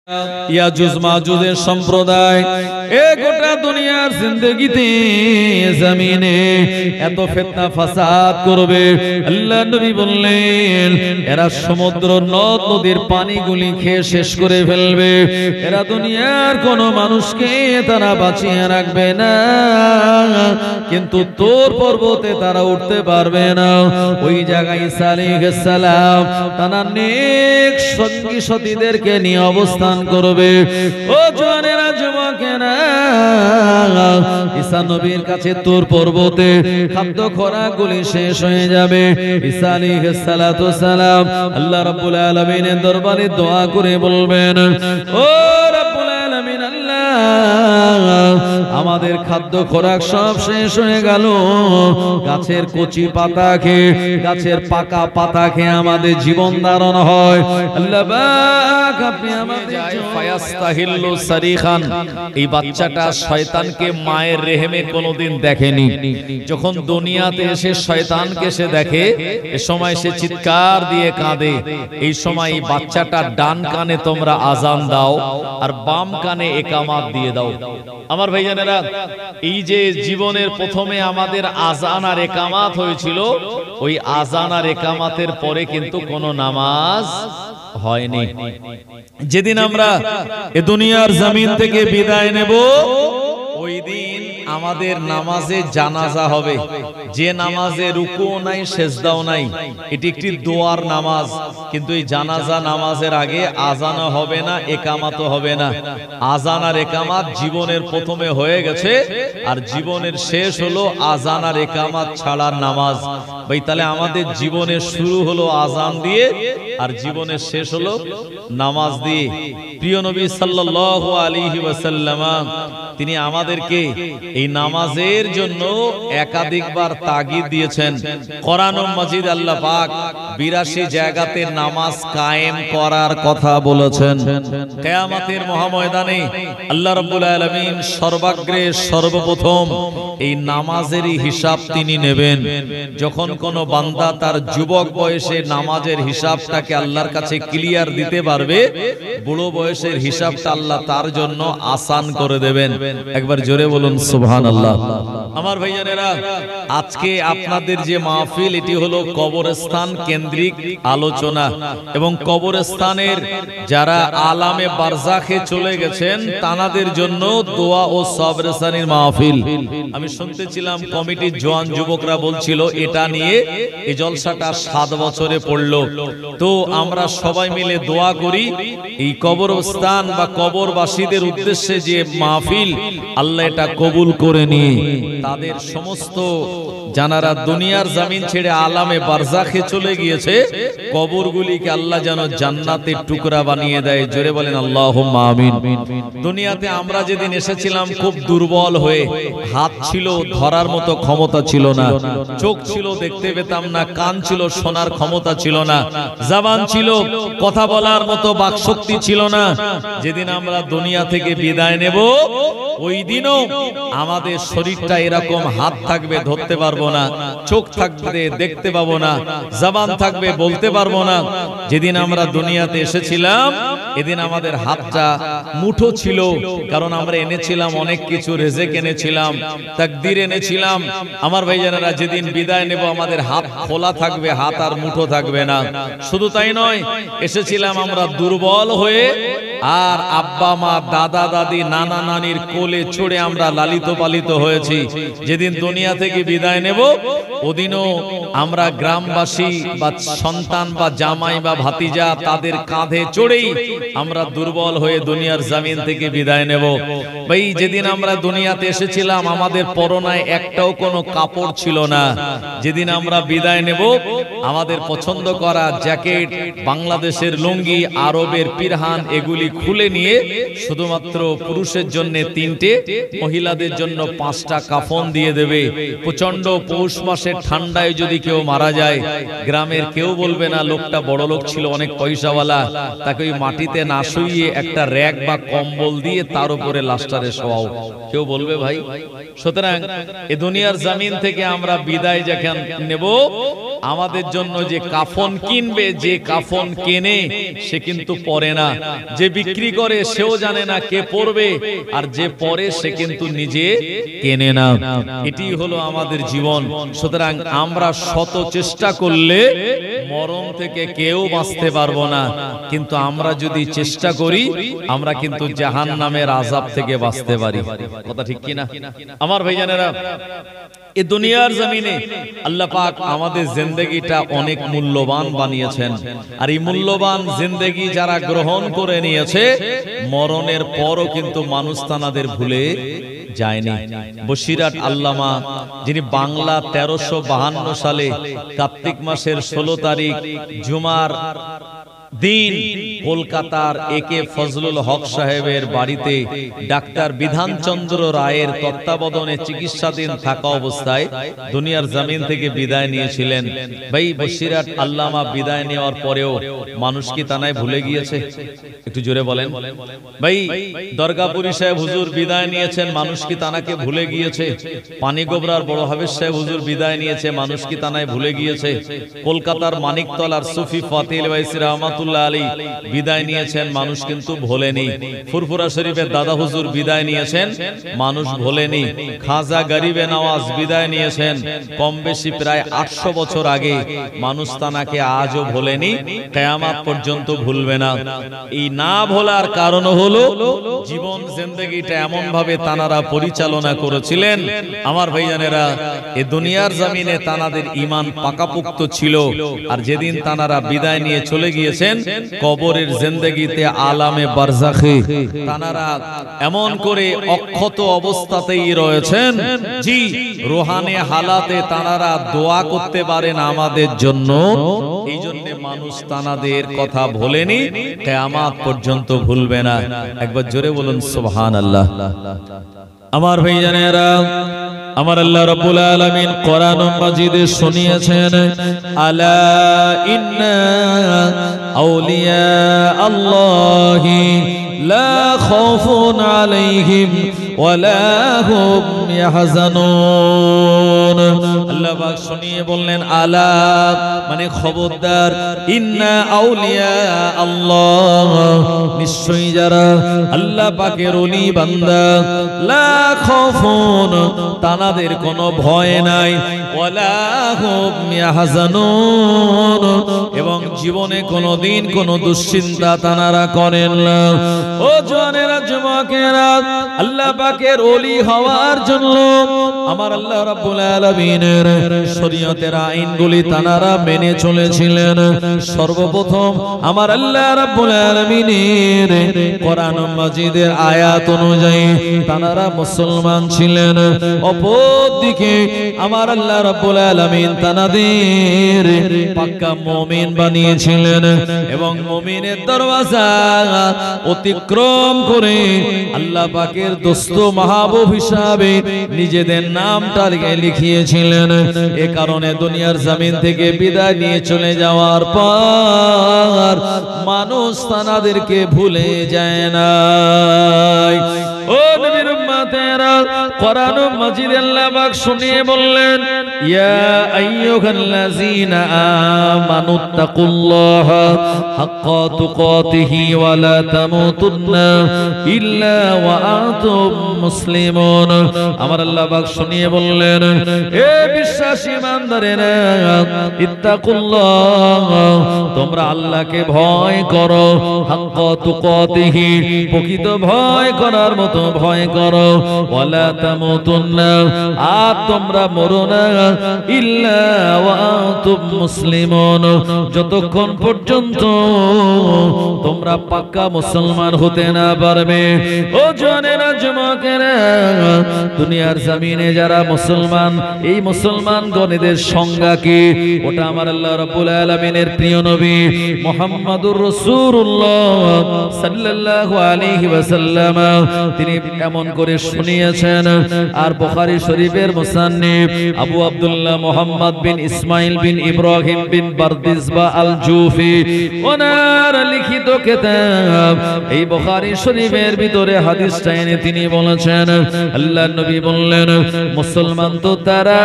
ইয়াজুজ মাজুজের সম্প্রদায় এ গোটা দুনিয়ার জিন্দেগিতে জমিনে এত ফিতনা ফাসাদ করবে। আল্লাহ নবী বললেন এরা সমুদ্র নদ নদীর পানিগুলি খেয়ে শেষ করে ফেলবে। এরা দুনিয়ার কোন মানুষকে তারা বাঁচিয়ে রাখবে না, কিন্তু তোর পর্বতে তারা উঠতে পারবে না। ওই জায়গায় ঈসা আলাইহিস সালাম তারা নেক সঙ্গী সাথীদেরকে নিয়ে অবস্থান করবে। ও জওয়ানেরা যুবকেরা, ঈসা নবীর কাছে তোর পর্বতে খাদ্য খোরাকগুলি শেষ হয়ে যাবে। ঈসা আলাইহিস সালাতু সালাম আল্লাহ রাব্বুল আলামিনের দরবারে দোয়া করে বলবেন, ও রাব্বুল আলামিন, আল্লাহ আমাদের খাদ্য খোরাক সব শেষ হয়ে গেল। গাছের কচি পাতা খেয়ে, গাছের পাকা পাতা খেয়ে আমাদের জীবন ধারণ হয়। আল্লাহ পাক আপনি আমাদের ফায়াস্তাহিল্লু সারিখান, এই বাচ্চাটা শয়তানকে মায়ের রেহেমে কোনোদিন দেখেনি। যখন দুনিয়াতে এসে শয়তানকে সে দেখে, এ সময় সে চিৎকার দিয়ে কাঁদে। এই সময় এই বাচ্চাটার ডান কানে তোমরা আজান দাও আর বাম কানে একামাত দিয়ে দাও। আমার ভাইজানেরা, এই যে জীবনের প্রথমে আমাদের আজান আর একামাত হয়েছিল, ওই আজান আর একামাতের পরে কিন্তু কোনো নামাজ হয়নি। যেদিন আমরা এ দুনিয়ার জমিন থেকে বিদায় নেব, ওই দিন আমাদের নামাজে জানাজা হবে। যে নামাজে রুকুও নাই সেজদাও নাই, এটি একটি দোয়ার নামাজ। কিন্তু এই জানাজা নামাজের আগে আজানও হবে না, একামাতও হবে না। আজান আর একামাত জীবনের প্রথমে হয়ে গেছে, আর জীবনের শেষ হলো আজান আর একামাত ছাড়ার নামাজ। ভাই, তাহলে আমাদের জীবনের শুরু হলো আজান দিয়ে, আর জীবনের শেষ হলো নামাজ দিয়ে। প্রিয় নবী সাল্লাল্লাহু আলাইহি ওয়াসাল্লাম তিনি আমাদেরকে এই নামাজের জন্য একাধিকবার তাগিদ দিয়েছেন। কোরআন মাজিদ আল্লাহ পাক 82 জায়গাতে নামাজ কায়েম করার কথা বলেছেন। কিয়ামতের মহাময়দানে আল্লাহ রাব্বুল আলামিন সর্বাগ্রে সর্বপ্রথম এই নামাজেরই হিসাব তিনি নেবেন। যখন কোন বান্দা তার যুবক বয়সে নামাজের হিসাবটাকে আল্লাহর কাছে ক্লিয়ার দিতে পারবে, বুড়ো বয়সের হিসাবটা আল্লাহ তার জন্য আসান করে দেবেন। একবার জোরে বলুন সুবহানাল্লাহ। আমার ভাইজানেরা, আজকে আপনাদের যে মাহফিল, এটি হলো কবরস্থান কেন্দ্রিক আলোচনা, এবং কবরস্থানের যারা আলামে বারজাখে চলে গেছেন তাদের জন্য দোয়া ও সবরেসানির মাহফিল। আমি শুনতেছিলাম কমিটির জওয়ান যুবকরা বলছিল এটা নিয়ে এই জলসাটা 7 বছরে পড়লো। তো আমরা সবাই মিলে দোয়া করি এই কবরস্থান বা কবরবাসীদের উদ্দেশ্যে যে মাহফিল, আল্লাহ এটা কবুল করে নিয়ে তাদের সমস্ত জানারা দুনিয়ার জমিন ছেড়ে আলামে বারজাখে চলে গিয়েছে, কবরগুলিকে আল্লাহ যেন জান্নাতের টুকরা বানিয়ে দেয়। জোরে বলেন আল্লাহুম্মা আমিন। দুনিয়াতে আমরা যেদিন এসেছিলাম খুব দুর্বল হয়ে, হাত ছিল ধরার মতো ক্ষমতা ছিল না, চোখ ছিল দেখতে পেতাম না, কান ছিল শোনার ক্ষমতা ছিল না, জবান ছিল কথা বলার মতো বাকশক্তি ছিল না। যেদিন আমরা দুনিয়া থেকে বিদায় নেব, ওই দিনও আমাদের শরীরটা এরকম, হাত থাকবে ধরতে পারবো না, চোখ থাকবে দেখতে পাবো না, জবান থাকবে বলতে পারবো না। যেদিন আমরা দুনিয়াতে এসেছিলাম, এদিন আমাদের হাতটা মুঠো ছিল, কারণ আমরা এনেছিলাম অনেক কিছু, রেজেক এনেছিলাম, তাকদীর এনেছিলাম। আমার ভাইজানেরা, যেদিন বিদায় নেব আমাদের হাত খোলা থাকবে, হাত আর মুঠো থাকবে না। শুধু তাই নয়, এসেছিলাম আমরা দুর্বল হয়ে, আর আব্বা মা দাদা দাদি নানা নানির কোলে চড়ে আমরা লালিত পালিত হয়েছি। যেদিন দুনিয়া থেকে বিদায় নেব, ওদিনও আমরা গ্রামবাসী বা সন্তান বা জামাই বা ভাতিজা তাদের কাঁধে চড়েই আমরা দুর্বল হয়ে দুনিয়ার জমিন থেকে বিদায় নেব। ভাই, যেদিন আমরা দুনিয়াতে এসেছিলাম আমাদের পরনায় একটাও কোনো কাপড় ছিল না। যেদিন আমরা বিদায় নেব, আমাদের পছন্দ করা জ্যাকেট, বাংলাদেশের লুঙ্গি, আরবের পিরহান, এগুলি খুলে নিয়ে শুধুমাত্র পুরুষের জন্য 3টে, মহিলাদের জন্য 5টা কাফন দিয়ে দেবে। প্রচন্ড পৌষ মাসের ঠান্ডায় যদি কেউ মারা যায়, গ্রামের কেউ বলবে না লোকটা বড় লোক ছিল, অনেক পয়সাওয়ালা, তাকে ওই মাটিতে না শুইয়ে একটা র‍্যাক বা কম্বল দিয়ে তার উপরে লাশটারে শোয়াও, কেউ বলবে ভাই। সুতরাং এই দুনিয়ার জমিন থেকে আমরা বিদায় যখন নেব, আমাদের জন্য যে কাফন কিনবে, যে কাফন কেনে সে কিন্তু পরে না, যে বিক্রি করে সেও জানে না কে পড়বে, আর যে পড়ে সে কিন্তু নিজে কেনে না। এটি হলো আমাদের জীবন। সুতরাং আমরা শত চেষ্টা করলে মরণ থেকে কেউ বাঁচতে পারবো না, কিন্তু আমরা যদি চেষ্টা করি আমরা কিন্তু জাহান্নামের আযাব থেকে বাঁচতে পারি। কথা ঠিক কিনা আমার ভাইজানেরা? এই দুনিয়ার জমিনে আল্লাহ পাক আমাদের জিন্দেগিটা অনেক মূল্যবান বানিয়েছেন, আর এই মূল্যবান জিন্দেগি যারা গ্রহণ করে নিয়েছে মরণের পরও কিন্তু মানুষ তানাদের ভুলে যায়নি। বসিরহাট আল্লামা, যিনি বাংলা 1352 সালে কার্তিক মাসের 16 তারিখ জুমার দিন কলকাতার একে ফজলুল হক সাহেবের বাড়িতে ডাক্তার বিধানচন্দ্র রায়ের তত্ত্বাবধানে চিকিৎসাধীন থাকা অবস্থায় দুনিয়ার জমিন থেকে বিদায় নিয়েছিলেন। ভাই, বসিরহাট আল্লামা বিদায় নেওয়ার পরেও মানুষ কি তানায় ভুলে গিয়েছে? একটু জোরে বলেন ভাই। দরগাপুরি সাহেব হুজুর বিদায় নিয়েছেন, মানুষ কি তানাকে ভুলে গিয়েছে? পানিগোবরার বড় হাফেজ সাহেব হুজুর বিদায় নিয়েছে, মানুষ কি তানায় ভুলে গিয়েছে? কলকাতার মানিকতলার সুফি ফাতিল ওয়াইসি রহমাতুল্লাহ আলী বিদায় নিয়েছেন, মানুষ কিন্তু ভোলেনি। ফুরফুরা শরীফের দাদা হুজুর বিদায় নিয়েছেন, মানুষ ভোলেনি। খাজা গরিবে নওয়াজ বিদায় নিয়েছেন কম বেশি প্রায় 800 বছর আগে, মানুষ তানাকে আজও ভোলেনি, কিয়ামত পর্যন্ত ভুলবে না। এই না ভোলার কারণ হলো জীবন জিন্দেগিটা এমন ভাবে তানারা পরিচালনা করেছিলেন। আমার ভাইজানেরা, এই দুনিয়ার জমিনে তানাদের ঈমান পাকাপোক্ত ছিল, আর যেদিন তানারা বিদায় নিয়ে চলে গিয়েছেন কবরের জিন্দেগিতে আলামে বারজাখে তানারা এমন করে অক্ষত অবস্থাতেই রয়েছেন, জি রুহানি হালাতে তানারা দোয়া করতে পারেন আমাদের জন্য। এই জন্য মানুষ তানাদের কথা ভোলেনি, কিয়ামত পর্যন্ত ভুলবে না। একবার জোরে বলুন সুবহানাল্লাহ। আমার ভাইজানেরা, আমার আল্লাহ রাব্বুল আলামিন কোরআন মাজিদে শুনিয়েছেন, আলা ইন্না আউলিয়া আল্লাহি লা খাউফুন আলাইহিম ওয়ালা হুম ইয়াহজানুন। আল্লাহ পাক শুনিয়ে বললেন আলা মানে খবরদার, ইন্না আউলিয়া আল্লাহ নিশ্চয়ই যারা আল্লাহ পাকের ওলি বান্দা, লা খাউফুন তানাদের কোনো ভয় নাই, ওয়ালা হুম ইয়াহজানুন এবং জীবনে কোনোদিন কোনো দুশ্চিন্তা তানারা করেন না। ও জওয়ানেরা, যুবকেরা, আল্লাহ পাকের ওলি হওয়ার জন্য আমার আল্লাহ রাব্বুল আলামিনের শরীয়তের আইনগুলি তানারা মেনে চলেছিলেন। সর্বপ্রথম আমার আল্লাহ রাব্বুল আলামিনের কোরআন মাজিদের আয়াত অনুযায়ী তানারা মুসলমান ছিলেন। অপরদিকে আমার আল্লাহ রাব্বুল আলামিন তানাদের পাক্কা মুমিন বানিয়েছিলেন এবং মুমিনের দরওয়াজা অতিক্রম করে আল্লাহ পাকের দোস্ত মাহবুব হিসাবে নিজেদের নামটা লিখিয়েছিলেন। এ কারণে দুনিয়ার জমিন থেকে বিদায় নিয়ে চলে যাওয়ার পর মানুষ তানাদেরকে ভুলে যায় না। ও নবীর উম্মতেরা, কোরআন মাজিদে আল্লাহ পাক শুনিয়ে বললেন, ইয়া আইয়ুহাল্লাযীনা আমানুত্তাকুল্লাহা হাক্কা তুকাতিহি ওয়া লা তামুতুন্না ইল্লা ওয়া আনতুম মুসলিমুন। আমার আল্লাহ পাক শুনিয়ে বললেন, হে বিশ্বাসী ইমানদারেরা, ইত্তাকুল্লাহ তোমরা আল্লাহকে ভয় করো, হাক্কা তুকাতিহি প্রকৃত ভয় করার মতো ভয় করো, ওয়া লা তামুতুন্না আর তোমরা মরো না, ইল্লা ওয়া আনতুম মুসলিমুন যতক্ষণ পর্যন্ত তোমরা পাক্কা মুসলমান হতে না পারবে। ও জওয়ানেরা, যুবকেরা, দুনিয়ার জমিনে যারা মুসলমান, এই মুসলমানগণের সংজ্ঞা কি? ওটা আমার আল্লাহ রাব্বুল আলামিনের প্রিয় নবী মুহাম্মদুর রাসূলুল্লাহ সাল্লাল্লাহু আলাইহি ওয়াসাল্লাম তিনি এমন করে করে শুনিয়েছেন। আর বুখারী শরীফের মুসান্নিফ আবু আব্দুল্লাহ মুহাম্মদ বিন ইসমাইল বিন ইব্রাহিম বিন বারদিসবা আল জুফি ওনার লিখিত কিতাব এই বুখারী শরীফের ভিতরে হাদিসটা এনে তিনি বলেছেন, আল্লাহর নবী বললেন, মুসলমান তো তারা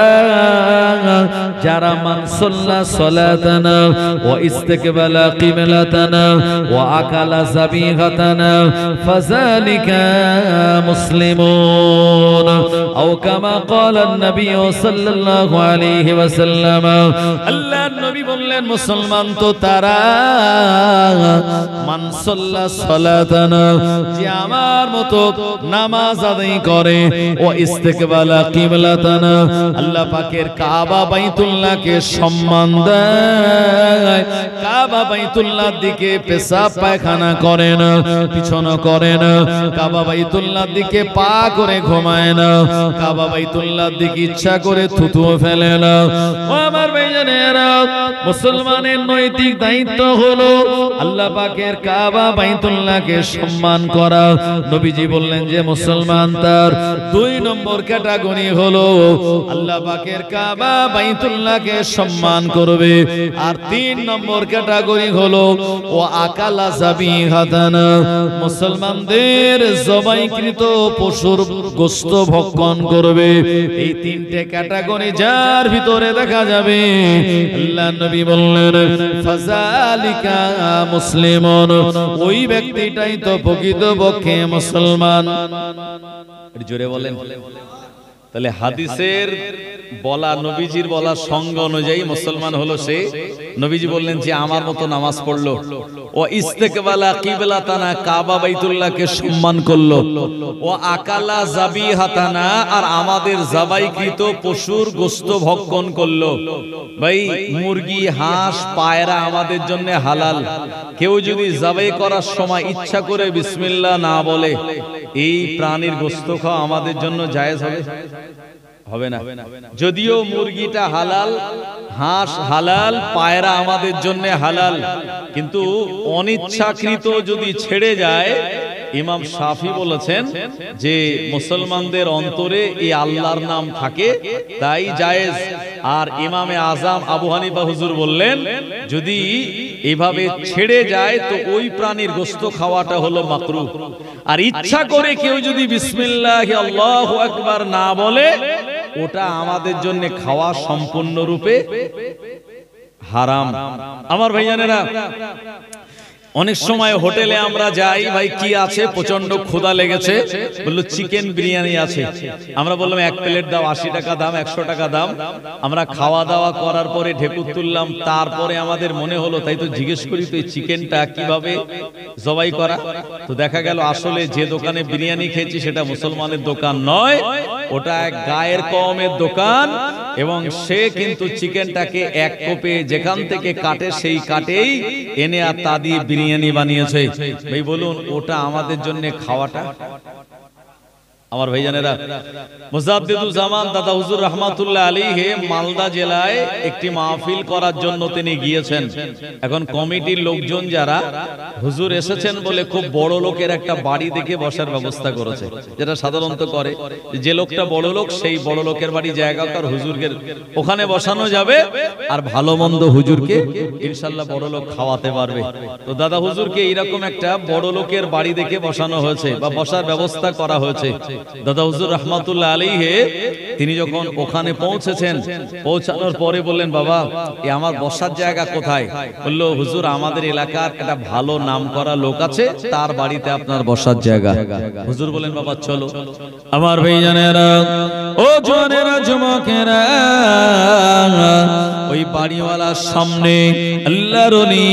যারা মান সাল্লা সালাতানা ওয়া ইস্তাকবালা কিবলাতানা ওয়া আকালা যাবিগাতানা ফাযালিকা মুসলিমুন আও কামা ক্বালা নবী সাল্লাল্লাহু আলাইহি ওয়াসাল্লাম। আল্লাহর নবী বললেন, মুসলমান তো তারা মান সাল্লা সালাতানা যে আমার মতো নামাজ আদায় করে ও ইস্তিকবালা কিবলাতানা আল্লাহ পাকের কাবা বাইতুল্লাহকে সম্মান দেয়, কাবা বাইতুল্লাহর দিকে পেশাব পায়খানা করে না, পিছনে করে না, কাবা বাইতুল্লাহর দিকে পা করে ঘুমায় না, কাবা বাইতুল্লাহর দিকে ইচ্ছা করে থুতু ফেলে না। ও আমার ভাইজানেরা, মুসলমানের নৈতিক দায়িত্ব হলো আল্লাহ পাকের কাবা বাইতুল্লাহকে সম্মান করা। নবীজি বললেন যে মুসলমান তার 2 নম্বর ক্যাটাগরি হলো আল্লাহ পাকের কাবা বাইতুল্লাহকে সম্মান করবে, আর 3 নম্বর ক্যাটাগরি হলো ও আকালা যাবিহাতানা মুসলমানদের জবাইকৃত পশুর গোশত ভক্ষণ করবে। এই 3টে ক্যাটাগরি যার ভিতরে দেখা যাবে, আল্লাহর নবী বললেন ফাযালিকা মুসলিমুন, ওই ব্যক্তিটাই তো প্রকৃতপক্ষে মুসলমান। জোরে বলেন। তাহলে হাদিসের বলা, নবীজির বলা সঙ্গ অনুযায়ী মুসলমান হলো সে, নবীজি বললেন যে আমার মতো নামাজ পড়লো, ও ইস্তিকবালা কিবলাতানা কাবা বাইতুল্লাহকে সম্মান করলো, ও আকালা যাবিহাতানা আর আমাদের জবাইকৃত পশুর গোশত ভক্ষণ করলো। ভাই, মুরগি, হাঁস, পায়রা আমাদের জন্য হালাল। কেউ যদি জবাই করার সময় ইচ্ছা করে বিসমিল্লাহ না বলে, এই প্রাণীর গোশত খাওয়া আমাদের জন্য জায়েজ হবে? হবে না। যদিও মুরগিটা হালাল, হাঁস হালাল, পায়রা আমাদের জন্য হালাল, কিন্তু অনিচ্ছাকৃত যদি ছেড়ে যায়, ইমাম শাফি বলেছেন যে মুসলমানদের অন্তরে এই আল্লাহর নাম থাকে, তাই জায়েজ। আর ইমামে আজম আবু হানিফা হুজুর বললেন যদি এভাবে ছেড়ে যায় তো ওই প্রাণীর গোশত খাওয়াটা হলো মাকরুহ। আর ইচ্ছা করে কেউ যদি বিসমিল্লাহি আল্লাহু আকবার না বলে, ওটা আমাদের জন্য খাওয়া সম্পূর্ণরূপে হারাম। আমার ভাইজানেরা, অনেক সময় হোটেলে আমরা যাই, ভাই কি আছে, প্রচন্ড ক্ষুধা লেগেছে, বললো চিকেন বিরিয়ানি আছে। আমরা বললাম 1 প্লেট দাও, 80 টাকা দাম, 100 টাকা দাম। আমরা খাওয়া দাওয়া করার পরে ঢেকুর তুললাম, তারপরে আমাদের মনে হলো তাই তো জিজ্ঞেস করি তো এই চিকেনটা কিভাবে জবাই করা। তো দেখা গেল আসলে যে দোকানে বিরিয়ানি খেয়েছি সেটা মুসলমানের দোকান নয়, ওটা এক গায়ের কওমের দোকান, এবং সে কিন্তু চিকেনটাকে 1 কোপে যেখান থেকে কাটে সেই কাটেই এনে আর তা দিয়ে বিরিয়ানি বানিয়েছে। ভাই বলুন, ওটা আমাদের জন্য খাওয়াটা? আমার ভাইজানেরা, মুজাদ্দিদুল জামান দাদা হুজুর রাহমাতুল্লাহ আলাইহি মালদা জেলায় একটি মাহফিল করার জন্য তিনি গিয়েছেন। এখন কমিটির লোকজন যারা, হুজুর এসেছেন বলে খুব বড় লোকের একটা বাড়ি দেখে বসার ব্যবস্থা করেছে, যেটা সাধারণত করে যে লোকটা বড় লোক সেই বড় লোকের বাড়ি জায়গা তার হুজুরকে ওখানে বসানো যাবে, আর ভালো মন্দ হুজুরকে ইনশাআল্লাহ বড় লোক খাওয়াতে পারবে। তো দাদা হুজুরকে এইরকম একটা বড় লোকের বাড়ি দেখে বসানো হয়েছে বা বসার ব্যবস্থা করা হয়েছে। দাদা হুজুর রাহমাতুল্লাহ আলাইহি তিনি যখন ওখানে পৌঁছেছেন, পৌঁছানোর পরে বললেন, বাবা এ আমার বসার জায়গা কোথায়? বলল, হুজুর আমাদের এলাকার একটা ভালো নামকরা লোক আছে, তার বাড়িতে আপনার বসার জায়গা। হুজুর বলেন, বাবা চলো। আমার ভাইজানেরা, ও জওয়ানেরা, যুবকেরা, ওই বাড়িওয়ালার সামনে আল্লাহর ওলি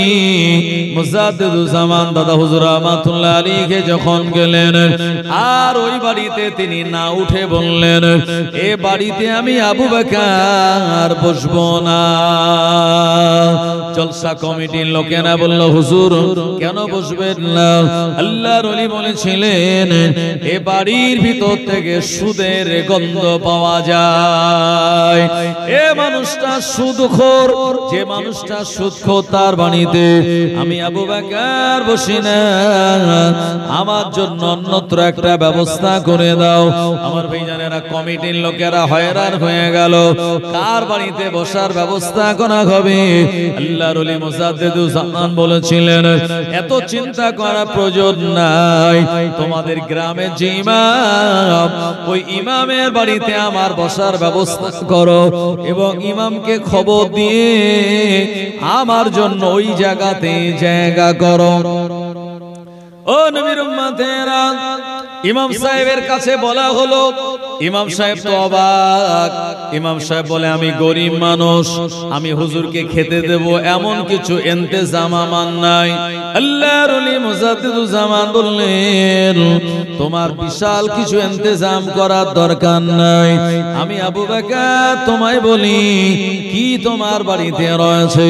মুজাদ্দিদুল জামান দাদা হুজুর রাহমাতুল্লাহ আলাইহি যখন গেলেন, আর ওই বাড়িতে তিনি না উঠে বললেন, এ বাড়িতে আমি আবু বকর বসবো না। জলসা কমিটির লোকেরা বলল, হুজুর কেন বসবেন না? আল্লাহর ওলি বলেছিলেন এ বাড়ির ভিতর থেকে সুদের গন্ধ পাওয়া যায়। এ মানুষটা সুদখোর, যে মানুষটা সুদখোর তার বাড়িতে আমি আবু বকর বসি না, আমার জন্য অন্যত্র একটা ব্যবস্থা করে দাও। আমার ভাইজানেরা, কমিটির লোকেরা হয়রান হয়ে গেল, কার বাড়িতে বসার ব্যবস্থা করা হবে? আল্লাহর ওলি মুজাদ্দিদুজ জামান বলেছিলেন এত চিন্তা করা প্রয়োজন নাই, তোমাদের গ্রামের যে ইমাম, ওই ইমামের বাড়িতে আমার বসার ব্যবস্থা করো এবং ইমামকে খবর দিয়ে আমার জন্য ওই জায়গাতে জায়গা করো। ও নবীর উম্মতেরা, ইমাম সাহেবের কাছে বলা হলো, ইমাম সাহেব তো অবাক। ইমাম সাহেব বলে, আমি গরিব মানুষ, আমি হুজুরকে খেতে দেব এমন কিছু ইন্তজাম আমার নাই। আল্লাহর ওলি মুজাদ্দিদুজ জামান বললেন, তোমার বিশাল কিছু ইন্তজাম করার দরকার নাই। আমি আবু বকর তোমায় বলি, কি তোমার বাড়িতে রয়েছে?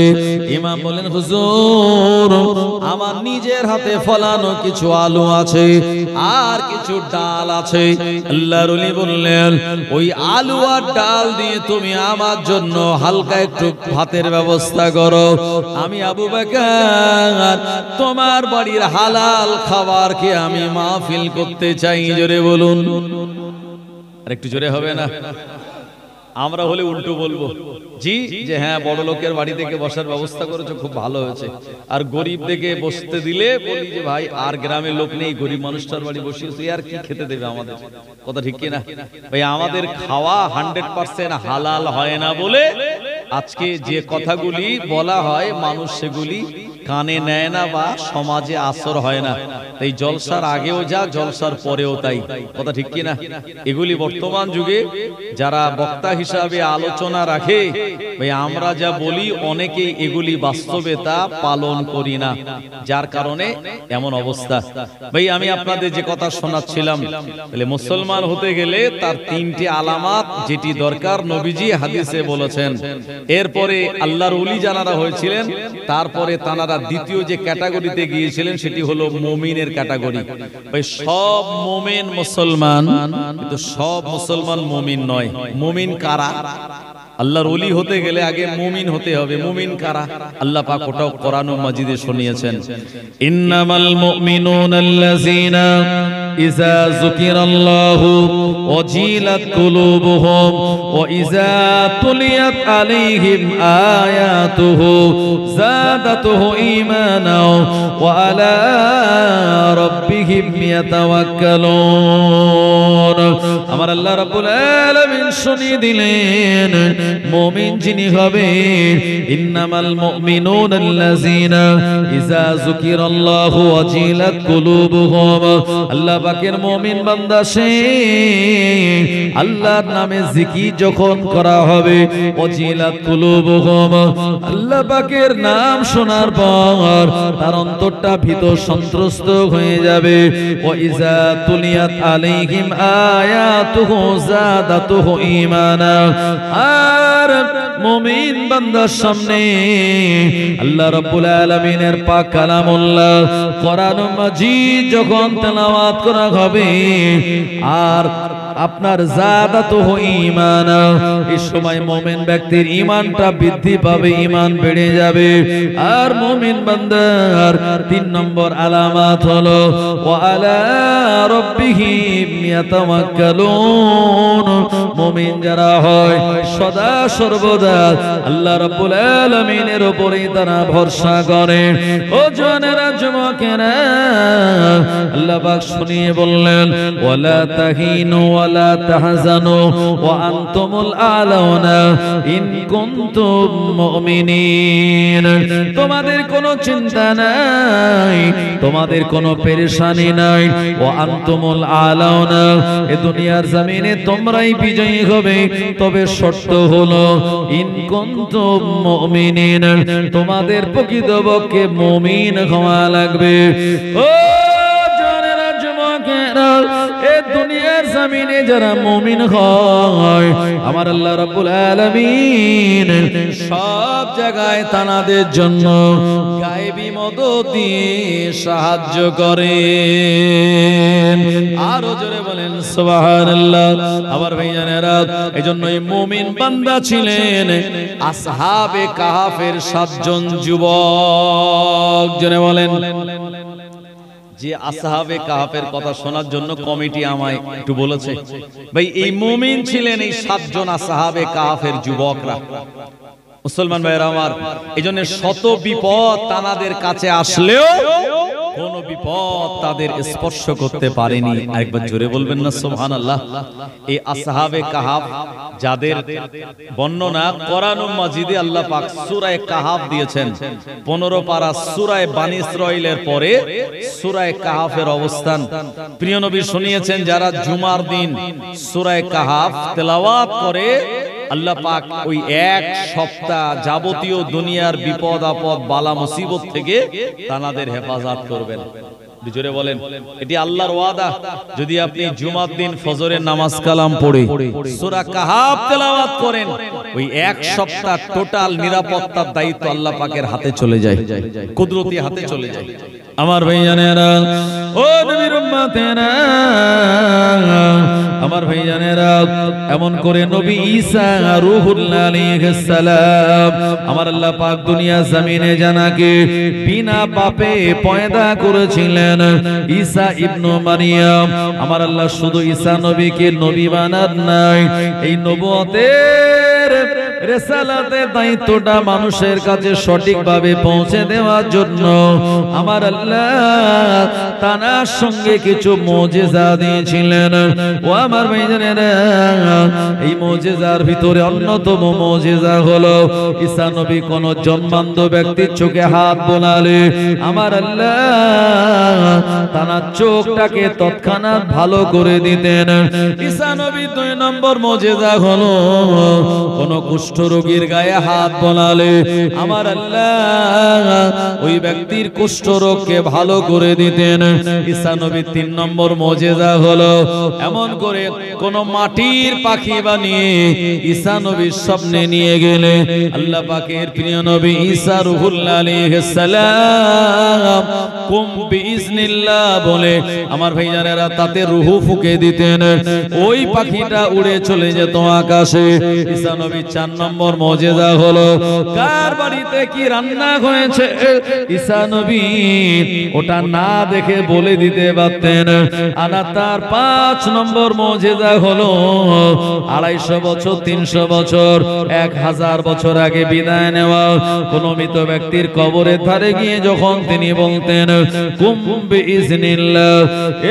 ইমাম বলেন, হুজুর আমার নিজের হাতে ফলানো কিছু আলু আছে আর কিছু ডাল আছে। আল্লাহর ওলি বললেন, ওই আলু আর ডাল দিয়ে তুমি আমার জন্য হালকা একটু ভাতের ব্যবস্থা করো। আমি আবু বকর তোমার বাড়ির হালাল খাবারকে আমি মাহফিল করতে চাই। জোরে বলুন, আর একটু জোরে হবে না? আমরা হলে উল্টো বলবো, জি যে হ্যাঁ বড় লোকের বাড়ি থেকে বসার ব্যবস্থা করেছো, খুব ভালো হয়েছে। আর গরিব দেখে বসতে দিলে বলি যে ভাই আর গ্রামের লোক নেই, গরিব মানুষটার বাড়ি বসিয়েছে, আর কি খেতে দেবে আমাদের? কথা ঠিক কিনা ভাই? আমাদের খাওয়া 100% হালাল হয় না বলে আজকে যে কথাগুলি বলা হয় মানুষ সেগুলি কানে নেয় না বা সমাজে আসর হয় না। তাই জলসার আগেও যা, জলসার পরেও তাই। কথা ঠিক কিনা? এগুলি বর্তমান যুগে যারা বক্তা হিসাবে আলোচনা রাখে, ভাই আমরা যা বলি অনেকেই এগুলি বাস্তবে তা পালন করি না, যার কারণে এমন অবস্থা। ভাই আমি আপনাদের যে কথা শোনাচ্ছিলাম, তাহলে মুসলমান হতে গেলে তার 3টি আলামত যেটি দরকার নবীজি হাদিসে বলেছেন। এরপরে আল্লাহর ওলি যারা হয়েছিলেন, তারপরে তারা দ্বিতীয় যে ক্যাটাগরিতে গিয়েছিলেন সেটি হলো মুমিনের ক্যাটাগরি। ভাই সব মুমিন মুসলমান, কিন্তু সব মুসলমান মুমিন নয়। মুমিন কারা? আল্লাহর ওলি হতে গেলে আগে মুমিন হতে হবে। মুমিন কারা? আল্লাহ পাক ওটাও কোরআন ও মাজিদে শুনিয়েছেন, ইন্নামাল মুমিনুনাল্লাযীনা ইযা যুকিরাল্লাহু ওয়াজিলাত কুলুবুহুম ওয়া ইযা তুলিয়াত আলাইহিম আয়াতুহু যাদাতুহু ঈমানাও ওয়া আলা রাব্বিহিম ইয়াতাওয়াক্কালুন। আমার আল্লাহ রাব্বুল আলামিন শুনিয়ে দিলেন মুমিন যিনি হবে, ইন্নামাল মুমিনুনাল্লাযীনা ইযা যুকিরাল্লাহু ওয়াজিলাত কুলুবুহুম। আল্লাহ পাকের মুমিন বান্দা সে, আল্লাহর নামে জিকির যখন করা হবে, ওয়াজিলাত কুলুবুহুম, আল্লাহ পাকের নাম শোনার পর তার অন্তরটা ভীত সন্ত্রস্ত হয়ে যাবে। ওয়া ইযা তুলিয়াত আলাইহিম আয়াতুহু যাদাতুহু ঈমানা। আর মুমিন বান্দার সামনে আল্লাহ রাব্বুল আলামিনের পাক কালামুল্লাহ কোরআন মাজিদ যখন তেলাওয়াত করা হবে, আর আপনার যাদাতুহু ঈমানা, এই সময় মুমিন ব্যক্তির ঈমানটা বৃদ্ধি পাবে, ঈমান বেড়ে যাবে। আর মুমিন বান্দার 3 নম্বর আলামত হলো ওয়া আলা রাব্বিহিম ইয়াতাওয়াক্কালুন। মুমিন যারা হয় সদা সর্বদা আল্লাহ রাব্বুল আলামিনের উপরেই তারা ভরসা করে। ও জওয়ানেরা, যুবকেরা, আল্লাহ পাক শুনিয়ে বললেন, ওয়ালা তাহিনু ওয়ালা তাহজানু ওয়া আনতুমুল আলাউনা ইন কুনতুম মুমিনিন। তোমাদের কোনো চিন্তা নাই, তোমাদের কোনো পেরেশানি নাই। ওয়া আনতুমুল আলাউনা, এই দুনিয়ার জমিনে তোমরাই বিজয়ী হবে, তবে শর্ত হলো ইন কুনতুম মুমিনিন, তোমাদের প্রকৃতপক্ষে মুমিন হওয়া লাগবে। ও জওয়ানেরা, যুবকেরা, দুনিয়ার জমিনে যারা মুমিন হয় আমার আল্লাহ রাব্বুল আলামিন সব জায়গায় তানাদের জন্য গায়েবী মদদ দিয়ে সাহায্য করেন। আরো জোরে বলেন সুবহানাল্লাহ। আমার ভাইজানেরা, এজন্যই মুমিন বান্দা ছিলেন আসহাবে কাহাফের 7 জন যুবক। জোরে বলেন। যে আসহাবে কাহাফের কথা শোনার জন্য কমিটি আমায় একটু বলেছে, ভাই এই মুমিন ছিলেন এই 7 জন আসহাবে কাহাফের যুবকরা। মুসলমান ভাইরা আমার, এজন্য শত বিপদ তাদের কাছে আসলেও কোন বিপদ তাদের স্পর্শ করতে পারেনি। একবার জোরে বলবেন না সুবহানাল্লাহ। এই আসহাবে কাহাফ যাদের বর্ণনা কোরআনুল মাজিদে আল্লাহ পাক সূরা কাহাফ দিয়েছেন, 15 পারা সূরা বনী ইসরাঈলের পরে সূরা কাহাফের অবস্থান প্রিয় নবী শুনিয়েছেন। যারা জুমার দিন সূরা কাহাফ তেলাওয়াত করে আল্লাহ পাক ওই 1 সপ্তাহ যাবতীয় দুনিয়ার বিপদ আপদ বালা মুসিবত থেকে তাদের হেফাজত করবেন। জোরে বলেন, এটি আল্লাহর ওয়াদা। যদি আপনি জুমার দিন ফজরের নামাজ কালাম পড়ে সূরা কাহাফ তেলাওয়াত করেন, ওই 1 সপ্তাহ টোটাল নিরাপত্তার দায়িত্ব আল্লাহ পাকের হাতে চলে যায়, কুদরতি হাতে চলে যায়। আমার ভাইজানেরা, ও নবীর উম্মতেরা, আমার ভাইজানেরা, এমন করে নবী ঈসা রূহুল্লাহ আলাইহিস সালাম আমার আল্লাহ পাক দুনিয়া জমিনে জানাকে বিনা পাপে পয়দা করেছিলেন। ঈসা ইবনে মারইয়াম আমার আল্লাহ শুধু ঈসা নবীকে নবী বানান নাই, এই নবুয়তের রিসালাতের দায়িত্বটা মানুষের কাছে সঠিকভাবে পৌঁছে দেওয়ার জন্য আমার আল্লাহ তার সঙ্গে কিছু মুজিজা দিয়েছিলেন। ও আমার ভাইজানেরা, এই মুজিজার ভিতরে অন্যতম মুজিজা হলো ঈসা নবী কোন জন্মান্ধ ব্যক্তির চোখে হাত বোলালে আমার আল্লাহ তার চোখটাকে তৎক্ষণাৎ ভালো করে দিতেন। ঈসা নবী 2 নম্বর মুজিজা হলো কোন কুষ্ঠ রোগীর গায়ে হাত বোলালে আমার আল্লাহ ওই ব্যক্তির কুষ্ঠ রোগকে ভালো করে দিতেন। ঈসা নবীর 3 নম্বর মুজিজা হলো এমন করে কোন মাটির পাখি বানিয়ে ঈসা নবীর স্বপ্নে নিয়ে গেলে আল্লাহ পাকের প্রিয় নবী ঈসা রূহুল্লাহ আলাইহিস সালাম কুম বিইজনিল্লাহ বলে আমার ভাইজানেরা তাতে রূহ ফুঁকে দিতেন, ওই পাখিটা উড়ে চলে যেত আকাশে। ঈসা নবীর 4 নম্বর মুজিজা হলো কার বাড়িতে কি রান্না হয়েছে ঈসা নবী ওটা না দেখে বলে দিতে পারতেন। আর তার 5 নম্বর মুজিজা হলো 250 বছর 300 বছর 1000 বছর আগে বিদায় নেওয়া কোন মৃত ব্যক্তির কবরের ধারে গিয়ে যখন তিনি বলতেন কুম বিইজনিল্লাহ,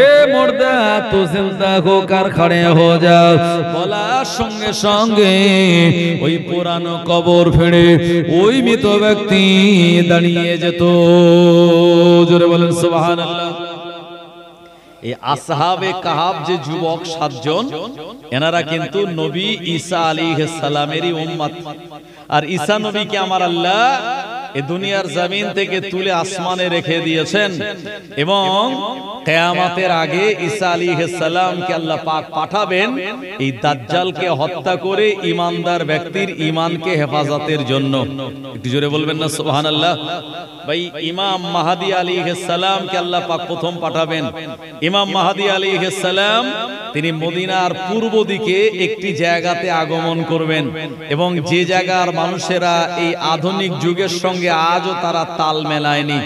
এ মুর্দা তু জিন্দা হো কার খড়ে হো যা, বলার সঙ্গে সঙ্গে ওই পুরানো কবর ফেড়ে ওই মৃত ব্যক্তি দাঁড়িয়ে যেত। জোরে বলেন সুবহানাল্লাহ। এই আসহাবে কাহাফ যে যুবক 7 জন, এনারা কিন্তু নবী ঈসা আলাইহিস সালামেরই উম্মত। আর ঈসা নবীকে আমার আল্লাহ এই দুনিয়ার জমিন থেকে তুলে আসমানে রেখে দিয়েছেন এবং কিয়ামতের আগে ঈসা আলাইহিস সালামকে আল্লাহ পাক পাঠাবেন এই দাজ্জালকে হত্যা করে ঈমানদার ব্যক্তির ঈমানকে হেফাজতের জন্য। একটু জোরে বলবেন না সুবহানাল্লাহ। ভাই ইমাম মাহদী আলাইহিস সালামকে আল্লাহ পাক প্রথম পাঠাবেন। ইমাম মাহদী আলাইহিস সালাম তিনি মদিনার পূর্ব দিকে একটি জায়গাতে আগমন করবেন এবং যে জায়গার মানুষেরা এই আধুনিক যুগের সঙ্গে আজও তারা তাল মেলায়নি।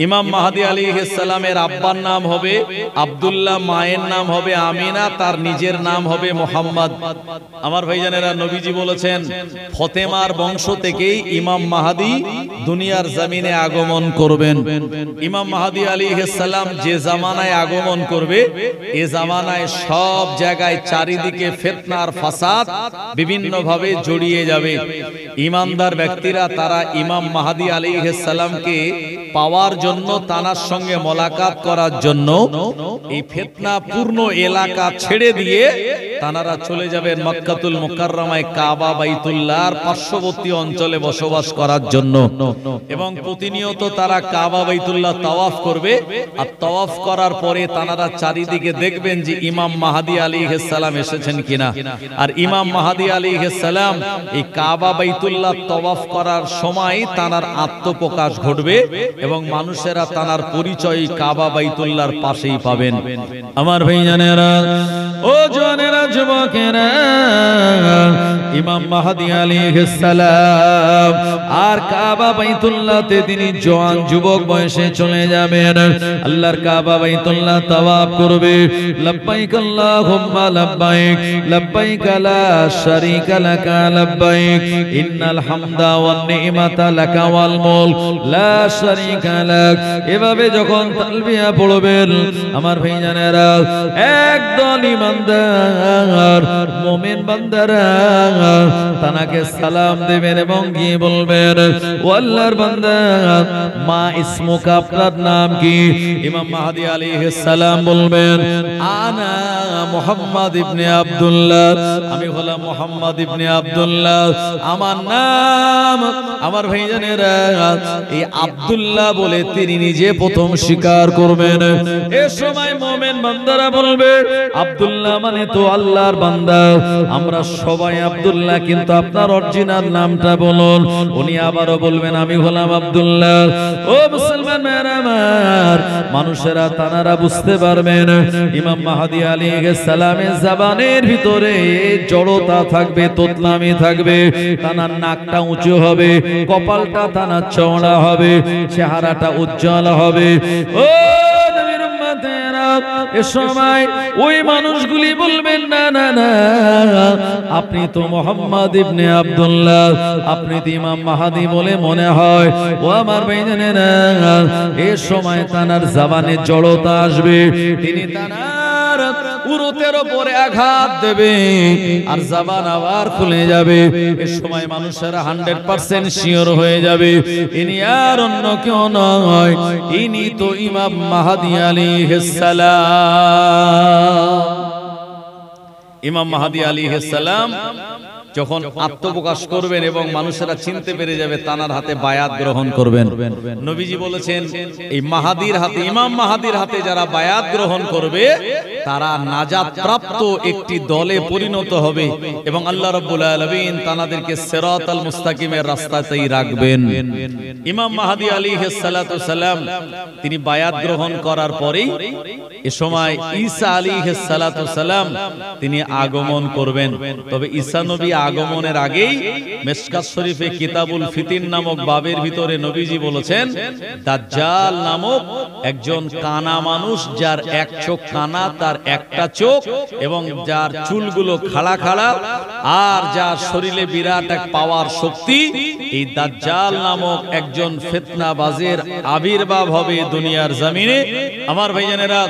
ইমাম মাহদী আলাইহিস সালামের আব্বার নাম হবে আব্দুল্লাহ, মায়ের নাম হবে আমিনা, তার নিজের নাম হবে মুহাম্মদ। আমার ভাইজানেরা, নবীজি বলেছেন ফাতেমার বংশ থেকেই ইমাম মাহদী দুনিয়ার জমিনে আগমন করবেন। ইমাম মাহদী আলাইহিস সালাম যে জামানায় আগমন করবে এই জামানায় সব জায়গায় চারিদিকে ফিতনার ফাসাদ বিভিন্ন ভাবে জড়িয়ে যাবে। ঈমানদার ব্যক্তিরা তারা ইমাম মাহদী আলাইহিস সালামকে পাওয়ার জন্য তানার সঙ্গে মোলাকাত করার জন্য এই ফিতনা পূর্ণ এলাকা ছেড়ে দিয়ে তানারা চলে যাবেন মক্কাতুল মুকাররমায় কাবা বাইতুল্লাহর পার্শ্ববর্তী অঞ্চলে বসবাস করার জন্য এবং প্রতিনিয়ত তারা কাবা বাইতুল্লাহ তাওয়াফ করবে আর তাওয়াফ করার পরে তানারা চারিদিকে দেখবেন যে ইমাম মাহদী আলাইহিস সালাম এসেছেন কিনা। আর ইমাম মাহদী আলাইহিস সালাম এই কাবা বাইতুল্লাহ তাওয়াফ করার সময় তানার আত্মপ্রকাশ ঘটবে এবং মানুষেরা তানার পরিচয় কাবা বাইতুল্লাহর পাশেই পাবেন। আমার ভাইজানেরা, ও জওয়ানেরা, যুবকেরা, ইমাম মাহদী আলাইহিস সালাম আর কাবা বাইতুল্লাহতে তিনি জওয়ান যুবক বয়সে চলে যাবেন। আল্লাহর কাবা বাইতুল্লাহ তাওয়াফ করবে। লব্বাইক আল্লাহুম্মা লব্বাইক, লব্বাইক লা শারীকা লাকা লব্বাইক, ইন্নাল হামদা ওয়ান নি'মাতা লাকা ওয়াল মুলক লা শারীকা লাক। এভাবে যখন তালবিয়া পড়বেন আমার ভাইজানেরা, একদল ইমানদার মুমিন বান্দারা তানাকে সালাম দেবেন এবং গিয়ে বলবেন, ও আল্লাহর বান্দা, মা ইসমুকা, আপনার নাম কি? ইমাম মাহদী আলাইহিস সালাম বলবেন, আনা মুহাম্মদ ইবনে আব্দুল্লাহ, আমি হলাম মুহাম্মদ ইবনে আব্দুল্লাহ। আমার নাম, আমার ভাইজানেরা, এই আব্দুল্লাহ বলে তিনি নিজে প্রথম স্বীকার করবেন। এ সময় মুমিন বান্দারা বলবে, আব্দুল্লাহ মানে তো আল্লাহর বান্দা, আমরা সবাই আব্দুল্লাহ, কিন্তু আপনার অরিজিনাল নামটা বলুন। উনি আবারও বলবেন, আমি হলাম আব্দুল্লাহ। ও মুসলমান আমার মানুষেরা, তানারা বুঝতে পারবেন ইমাম মাহদী আলাইহিস সালামের জবানের ভিতরে জড়তা থাকবে, তোতলামি থাকবে। তানার নাকটা উঁচু হবে, কপালটা তানার চওড়া হবে, চেহারাটা উজ্জ্বল হবে। ও নবীর উম্মতেরা, এ সময় ওই মানুষগুলি বলবেন, না না না, আপনি তো মুহাম্মদ ইবনে আব্দুল্লাহ, আপনি তো ইমাম মাহদী বলে মনে হয়। ও আমার ভাইজানেরা, এ সময় তানার জবানে জড়তা আসবে, তিনি তানার উরুতের উপরে আঘাত দেবে আর জবান আবার খুলে যাবে। এ সময় মানুষেরা 100% শিওর হয়ে যাবে ইনি আর অন্য কেউ নয়, ইনি তো ইমাম মাহদী আলাইহিস সালাম। ইমাম মাহদী আলাইহিস সালাম যখন আত্মপ্রকাশ করবেন এবং মানুষেরা চিনতে পেরে যাবে, তানার হাতে বায়াত গ্রহণ করবেন। নবীজি বলেছেন, এই মাহাদির হাতে, ইমাম মাহাদির হাতে যারা বায়াত গ্রহণ করবে তারা নাজাত প্রাপ্ত একটি দলে পরিণত হবে এবং আল্লাহ রাব্বুল আলামিন তাদেরকে সিরাতাল মুস্তাকিমের রাস্তাতেই রাখবেন। ইমাম মাহদী আলাইহিস সালাতু সালাম তিনি বায়াত গ্রহণ করার পরেই এ সময় ঈসা আলাইহিস সালাতু সালাম তিনি আগমন করবেন। তবে ঈসা নবী আগমনের আগেই মিশকাত শরীফে কিতাবুল ফিতিন নামক বাবের ভিতরে নবীজি বলেছেন, দাজ্জাল নামক একজন কানা মানুষ, যার এক চোখ কানা, তার একটা চোখ, এবং যার চুলগুলো খাড়া খাড়া আর যার শরীরে বিরাট এক পাওয়ার শক্তি, এই দাজ্জাল নামক একজন ফিতনাবাজের আবির্ভাব হবে দুনিয়ার জমিনে। আমার ভাইজানেরা,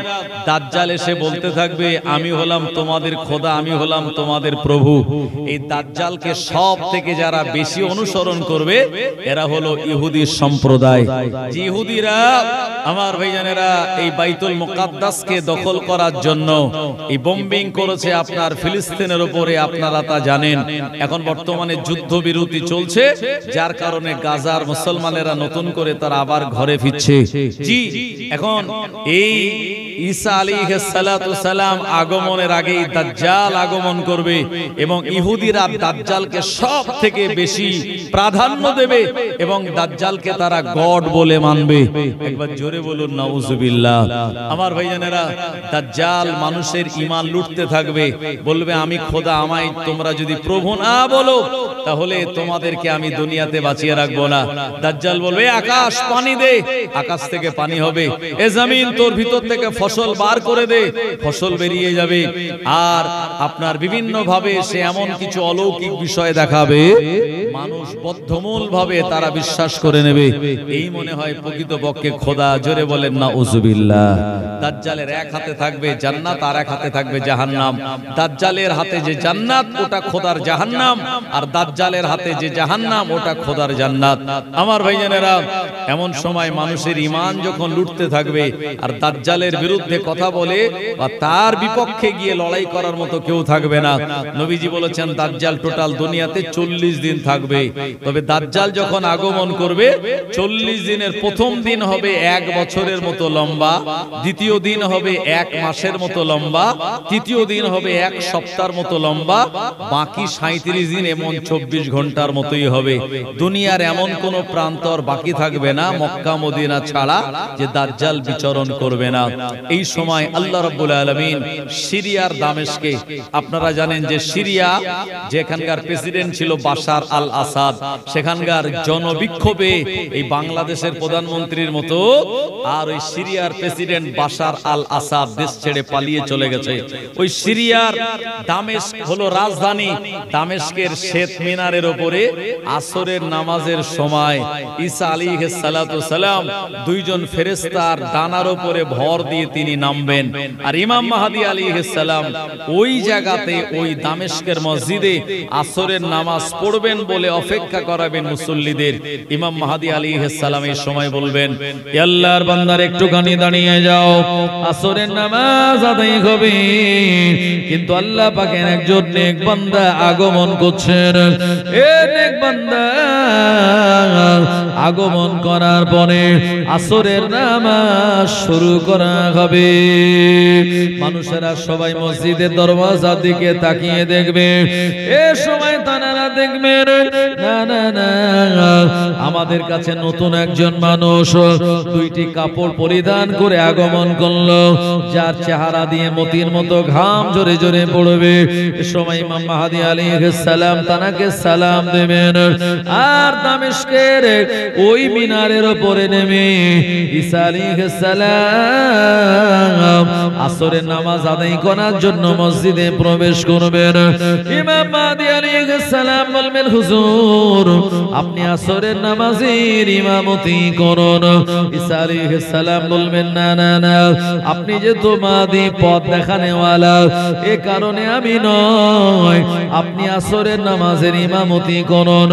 দাজ্জাল এসে বলতে থাকবে, আমি হলাম তোমাদের খোদা, আমি হলাম তোমাদের প্রভু। এই দাজ্জালকে সব থেকে যারা বেশি অনুসরণ করবে এরা হলো ইহুদি সম্প্রদায়। যে ইহুদিরা আমার ভাইজানেরা এই বাইতুল মুকাদ্দাসকে দখল করার জন্য এই বোম্বিং করেছে আপনার ফিলিস্তিনের উপরে, আপনারা তা জানেন। এখন বর্তমানে যুদ্ধবিরতি চলছে, যার কারণে গাজার মুসলমানেরা নতুন করে তারা আবার ঘরে ফিরছে। জি, এখন এই ঈসা আলাইহিস সালাতু সালাম আগমনের আগেই দাজ্জাল আগমন করবে এবং ইহুদিরা দাজ্জালকে সব থেকে বেশি প্রাধান্য দেবে এবং দাজ্জালকে তারা গড বলে মানবে। একবার জোরে বলুন নাউজুবিল্লাহ। আমার ভাইজানেরা, দাজ্জাল মানুষের ঈমান লুটতে থাকবে, বলবে আমি খোদা, আমায় তোমরা যদি প্রভু না বলো তাহলে তোমাদেরকে আমি দুনিয়াতে বাঁচিয়ে রাখবো না। দাজ্জাল বলবে, আকাশ পানি দে, আকাশ থেকে পানি হবে। এ জমিন তোর ভিতর থেকে ফসল বার করে দে, ফসল বেরিয়ে যাবে। আর আপনার বিভিন্ন ভাবে সে এমন কিছু অলৌকিক বিষয় দেখাবে, মানুষ বদ্ধমূল ভাবে তারা বিশ্বাস করে নেবে, এই মনে হয় প্রকৃতপক্ষে খোদা। জোরে বলেন নাউজুবিল্লাহ। দাজ্জালের এক হাতে থাকবে জান্নাত আর এক হাতে থাকবে জাহান্নাম। দাজ্জালের হাতে যে জান্নাত ওটা খোদার জাহান্নাম, আর দাজ্জালের হাতে যে জাহান্নাম ওটা খোদার জান্নাত। আমার ভাইজানেরা, এমন সময় মানুষের ঈমান যখন লুটতে থাকবে আর দাজ্জালের বিরুদ্ধে কথা বলে বা তার বিপক্ষে গিয়ে লড়াই করার মতো কেউ থাকবে না। নবীজি বলেছেন দাজ্জাল টোটাল দুনিয়াতে 40 দিন থাকবে। তবে দাজ্জাল যখন আগমন করবে 40 দিনের প্রথম দিন হবে 1 বছরের মতো লম্বা, দ্বিতীয় দিন হবে 1 মাসের মতো লম্বা, তৃতীয় দিন হবে 1 সপ্তাহের মতো লম্বা, বাকি 37 দিন এমন 24 ঘন্টার মতোই হবে। দুনিয়ার এমন কোন প্রান্তর বাকি থাকবে না মক্কা মদিনা ছাড়া যে দাজ্জাল বিচরণ করবে না। এই সময় আল্লাহ রাব্বুল আলামিন সিরিয়ার দামেস্কে, আপনারা জানেন যে সিরিয়া যেখানকার প্রেসিডেন্ট ছিল বাশার আল আসাদ, সেখানকার জনবিক্ষোভে এই বাংলাদেশের প্রধানমন্ত্রীর মতো আর ওই সিরিয়ার প্রেসিডেন্ট বাশার আল আসাদ দেশ ছেড়ে পালিয়ে চলে গেছে। ওই সিরিয়ার দামেস্ক হলো রাজধানী। দামেস্কের শ্বেত মিনারের উপরে আসরের নামাজের সময় ঈসা আলাইহিস সালাতু সালাম দুইজন ফেরেশতার ডানার উপরে ভর দিয়ে তিনি নামবেন। আর ইমাম মাহদী আলাইহিস সালাম ওই জায়গাতে ওই দামেস্কের মসজিদে আসরের নামাজ পড়বেন বলে অপেক্ষা করাবেন মুসল্লিদের। ইমাম মাহদী আলাইহিস সালাম এই সময় বলবেন, হে আল্লাহর বান্দার একটুখানি দাঁড়িয়ে যাও, আসরের নামাজ আদায় হবে। কিন্তু আল্লাহ পাকের একজন নেক বান্দা আগমন করছেন। এ নেক বান্দা আগমন করার পরে আসরের নামাজ শুরু করা হবে। মানুষেরা সবাই মসজিদের দরওয়াজার দিকে তাকিয়ে দেখবে। এ সময় তারা দেখবেন না না না, আমাদের কাছে নতুন একজন মানুষ দুইটি কাপড় পরিধান করে আগমন করলো, যার চেহারা দিয়ে মতির মতো ঘাম জোরে জোরে পড়বে। এ সময় ইমাম মাহদী আলাইহিস সালাম তাকে সালাম দেবেন। আর দামেস্কের ওই মিনারের উপরে নেমে ঈসা আলাইহিস সালাম আসরের নামাজ আদায় করার জন্য মসজিদে প্রবেশ করবেন। ইমাম মাহদী আলাইহিস সালাম বলবেন, হুজুর আপনি আসরের নামাজের ইমামতি করুন। ঈসা আলাইহিস সালাম বলবেন, না না না, আপনি যে তো মাহদী পথ দেখানেওয়ালা, এ কারণে আমি নয়, আপনি আসরের নামাজের ইমামতি করুন।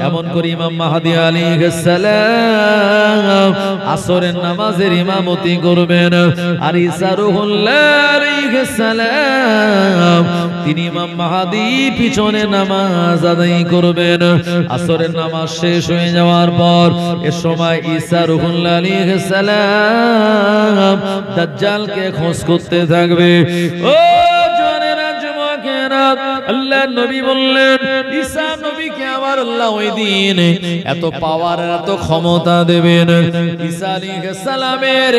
এমন করে ইমাম মাহদী আলাইহিস সালাম আসরের নামাজের ইমামতি করবেন। আর ঈসা রূহুল্লাহ আলাইহিস সালাম তিনি ইমাম মাহদী পিছনে নামাজ আদায় করবেন। আসরের নামাজ শেষ হয়ে যাওয়ার পর এ সময় ঈসা রূহুল্লাহ আলাইহিস সালাম দাজ্জালকে খোঁজ করতে থাকবে। ও জওয়ানেরা, যুবকেরা, আল্লাহর নবী বললেন ঈসা নবীকে আবার আল্লাহ ওই দিন এত পাওয়ার এত ক্ষমতা দেবেন, ঈসা আলাইহিস সালামের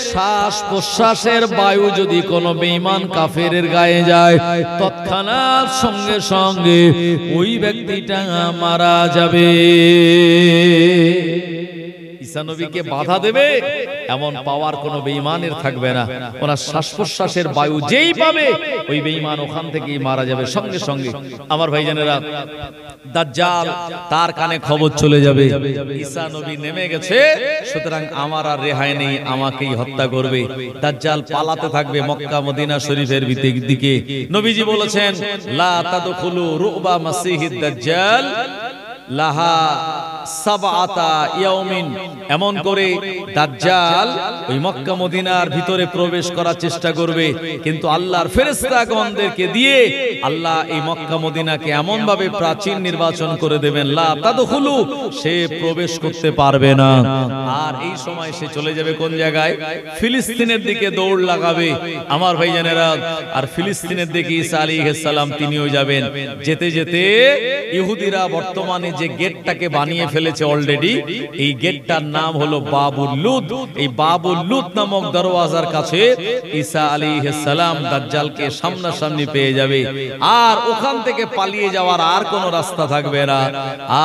শ্বাস প্রশ্বাসের বায়ু যদি কোনো বেঈমান কাফেরের গায়ে যায় তৎক্ষণাৎ সঙ্গে সঙ্গে ওই ব্যক্তিটা মারা যাবে। ঈসা নবীকে বাধা দেবে এমন পাওয়ার কোন বেঈমানের থাকবে না। ওনার শ্বাস প্রশ্বাসের বায়ু যেই পাবে ওই বেঈমান ওখান থেকেই মারা যাবে সঙ্গে সঙ্গে। আমার ভাইজানেরা, দাজ্জাল তার কানে খবর চলে যাবে ঈসা নবী নেমে গেছে, সুতরাং আমার আর রেহাই নেই, আমাকেই হত্যা করবে। দাজ্জাল পালাতে থাকবে মক্কা মদিনা শরীফের দিকে। নবীজি বলেছেন, লা তাদখুলু রুবা মাসিহিদ দাজ্জাল লাহা সাবআতা ইয়াউমিন। এমন করে দাজ্জাল ওই মক্কা মদিনার ভিতরে প্রবেশ করার চেষ্টা করবে, কিন্তু আল্লাহর ফেরেশতাগণদেরকে দিয়ে আল্লাহ এই মক্কা মদিনাকে এমন ভাবে প্রাচীন নির্বাচন করে দেবেন, লা তাদখুলু, সে প্রবেশ করতে পারবে না। আর এই সময় সে চলে যাবে কোন জায়গায়? ফিলিস্তিনের দিকে দৌড় লাগাবে। আমার ভাইজানেরা, আর ফিলিস্তিনের দিকে ঈসা আলাইহিস সালাম তিনিও যাবেন। যেতে যেতে ইহুদিরা বর্তমানে যে গেটটাকে বানিয়ে ফেলেছে অলরেডি, এই গেটটার নাম হলো বাবুল লুদ। এই বাবুল লুদ নামক দরওয়াজার কাছে ঈসা আলাইহিস সালাম দাজ্জালকে সামনাসামনি পেয়ে যাবে। আর ওখান থেকে পালিয়ে যাওয়ার আর কোনো রাস্তা থাকবে না।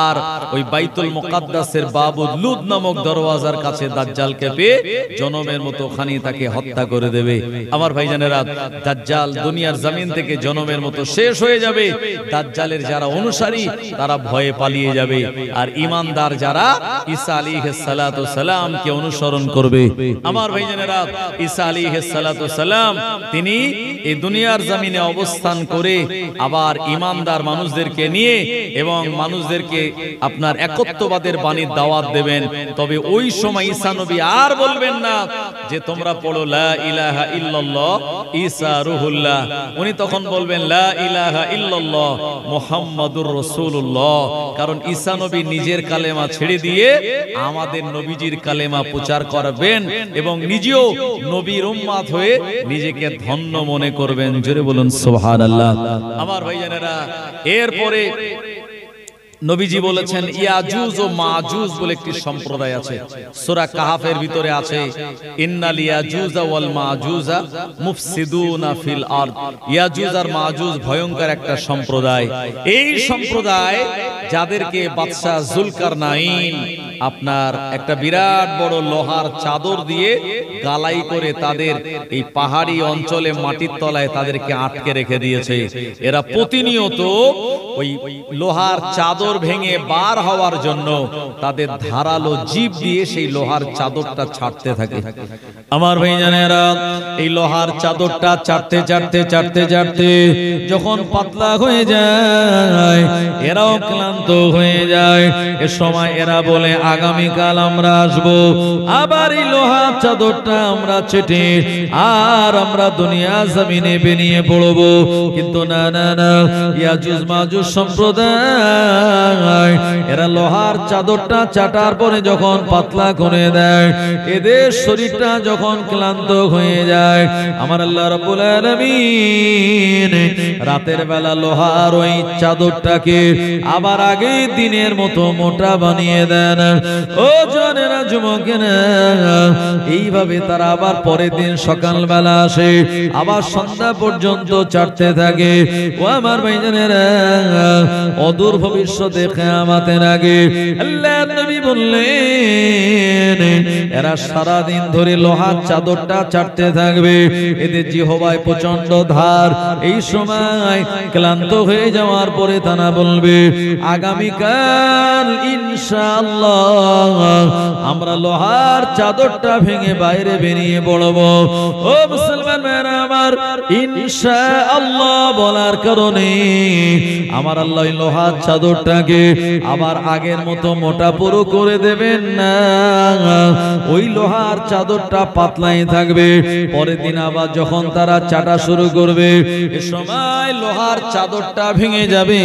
আর ওই বাইতুল মুকাদ্দাসের বাবুল লুদ নামক দরওয়াজার কাছে দাজ্জালকে পেয়ে জনমের মতো ওখানে তাকে হত্যা করে দেবে। আমার ভাইজানেরা, দাজ্জাল দুনিয়ার জমিন থেকে জনমের মতো শেষ হয়ে যাবে। দাজ্জালের যারা অনুসারী তারা ভয়ে পালিয়ে যাবে। আর ঈমানদার যারা ঈসা আলাইহিস সালাতু সালাম কে অনুসরণ করবে। আমার ভাইজানেরা, ঈসা আলাইহিস সালাতু সালাম তিনি এই দুনিয়ার জমিনে অবস্থান করে আবার ঈমানদার মানুষদেরকে নিয়ে এবং মানুষদেরকে আপনার একত্ববাদের বাণীর দাওয়াত দেবেন। তবে ওই সময় ঈসা নবী আর বলবেন না যে তোমরা পড়ো লা ইলাহা ইল্লাল্লাহ ঈসা রূহুল্লাহ। উনি তখন বলবেন লা ইলাহা ইল্লাল্লাহ মুহাম্মাদুর রাসূলুল্লাহ। কারণ ঈসা নবী নিজের কালেমা ছেড়ে দিয়ে আমাদের নবীজির কালেমা প্রচার করবেন এবং নিজেও নবীর উম্মত হয়ে নিজেকে ধন্য মনে করবেন। জোরে বলুন সুবহানাল্লাহ। আমার ভাইজানেরা, এরপরে নবীজি বলেছেন ইয়াজুজ ও মাজুজ বলে একটি সম্প্রদায় আছে। সূরা কাহাফের ভিতরে আছে ইন্নাল ইয়াজুজা ওয়াল মাজুজা মুফসিদুনা ফিল আরদ। ইয়াজুজ আর মাজুজ ভয়ঙ্কর একটা সম্প্রদায়। এই সম্প্রদায় যাদেরকে বাদশা জুলকারনাইন আপনার একটা বিরাট বড় লোহার চাদর দিয়ে গালাই করে তাদের এই পাহাড়ি অঞ্চলে মাটির তলায় তাদেরকে আটকে রেখে দিয়েছে। এরা প্রতিনিয়ত ওই লোহার চাদর ভেঙে বার হওয়ার জন্য তাদের ধারালো জিভ দিয়ে সেই লোহার চাদরটা ছাড়তে থাকে। আমার ভাইজানেরা, এই লোহার চাদরটা ছাড়তে ছাড়তে ছাড়তে ছাড়তে যখন পাতলা হয়ে যায়, এরাও ক্লান্ত হয়ে যায়। এ সময় এরা বলে আগামীকাল আমরা আসবো, আবার এই লোহার চাদরটা আমরা ছেটে আর আমরা দুনিয়া জমিনে বেরিয়ে পড়বো। কিন্তু না না না, ইয়াজুজ মাজুজ সম্প্রদায় এরা লোহার চাদরটা চাটার পরে যখন পাতলা করে দেয়, এদের শরীরটা যখন ক্লান্ত হয়ে যায়, আমার আল্লাহ রাব্বুল আলামিন রাতের বেলা লোহার ওই চাদরটাকে আবার আগে দিনের মতো মোটা বানিয়ে দেন। ও জনেরা, যুবকেরা, এইভাবে তারা আবার পরের দিন সকালবেলা আসে, আবার সন্ধ্যা পর্যন্ত চাটতে থাকে। ও আমার ভাইজানেরা, অদূর ভবিষ্যতে কিয়ামতের আগে আল্লাহর নবী বললেন এরা সারা দিন ধরে লোহার চাদরটা চাটতে থাকবে, এদের জিহ্বায় প্রচন্ড ধার। এই সময় ক্লান্ত হয়ে যাওয়ার পরে তারা বলবে আগামীকাল ইনশাআল্লাহ আমরা লোহার চাদরটা ভেঙে বাইরে বেরিয়ে পড়বো। ও মুসলমান ভাইরা আমার, ইনশাআল্লাহ বলার কারণে আমার আল্লাহ লোহার চাদরটাকে আবার আগের মতো মোটা পুরো করে দেবেন না, ওই লোহার চাদরটা পাতলাই থাকবে। পরের দিন আবার যখন তারা চাটা শুরু করবে, এ সময় লোহার চাদরটা ভেঙে যাবে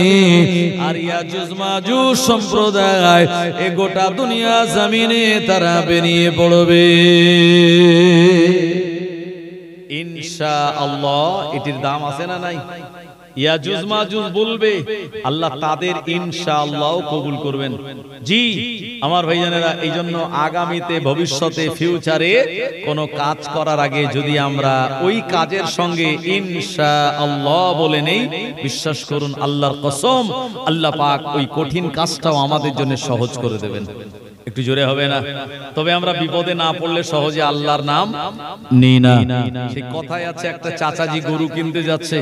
আর ইয়াজুজ মাজুজ সম্প্রদায় এ গোটা দুনিয়া জমিনে তারা বেরিয়ে পড়বে ইনশাআল্লাহ। এটির দাম আছে না নাই? ইয়াজুজ মাজুজ বলবে, আল্লাহ তাদের ইনশাআল্লাহ কবুল করবেন। জি আমার ভাইজানেরা, এই জন্য আগামীতে ভবিষ্যতে ফিউচারে কোনো কাজ করার আগে যদি আমরা ওই কাজের সঙ্গে ইনশাআল্লাহ বলে নেই, বিশ্বাস করুন আল্লাহর কসম, আল্লাহ পাক ওই কঠিন কাজটাও আমাদের জন্য সহজ করে দেবেন। একটু জোরে হবে না? তবে আমরা বিপদে না পড়লে সহজে আল্লাহর নাম নিই না। সেই কথাই আছে, একটা চাচাজি গরু কিনতে যাচ্ছে,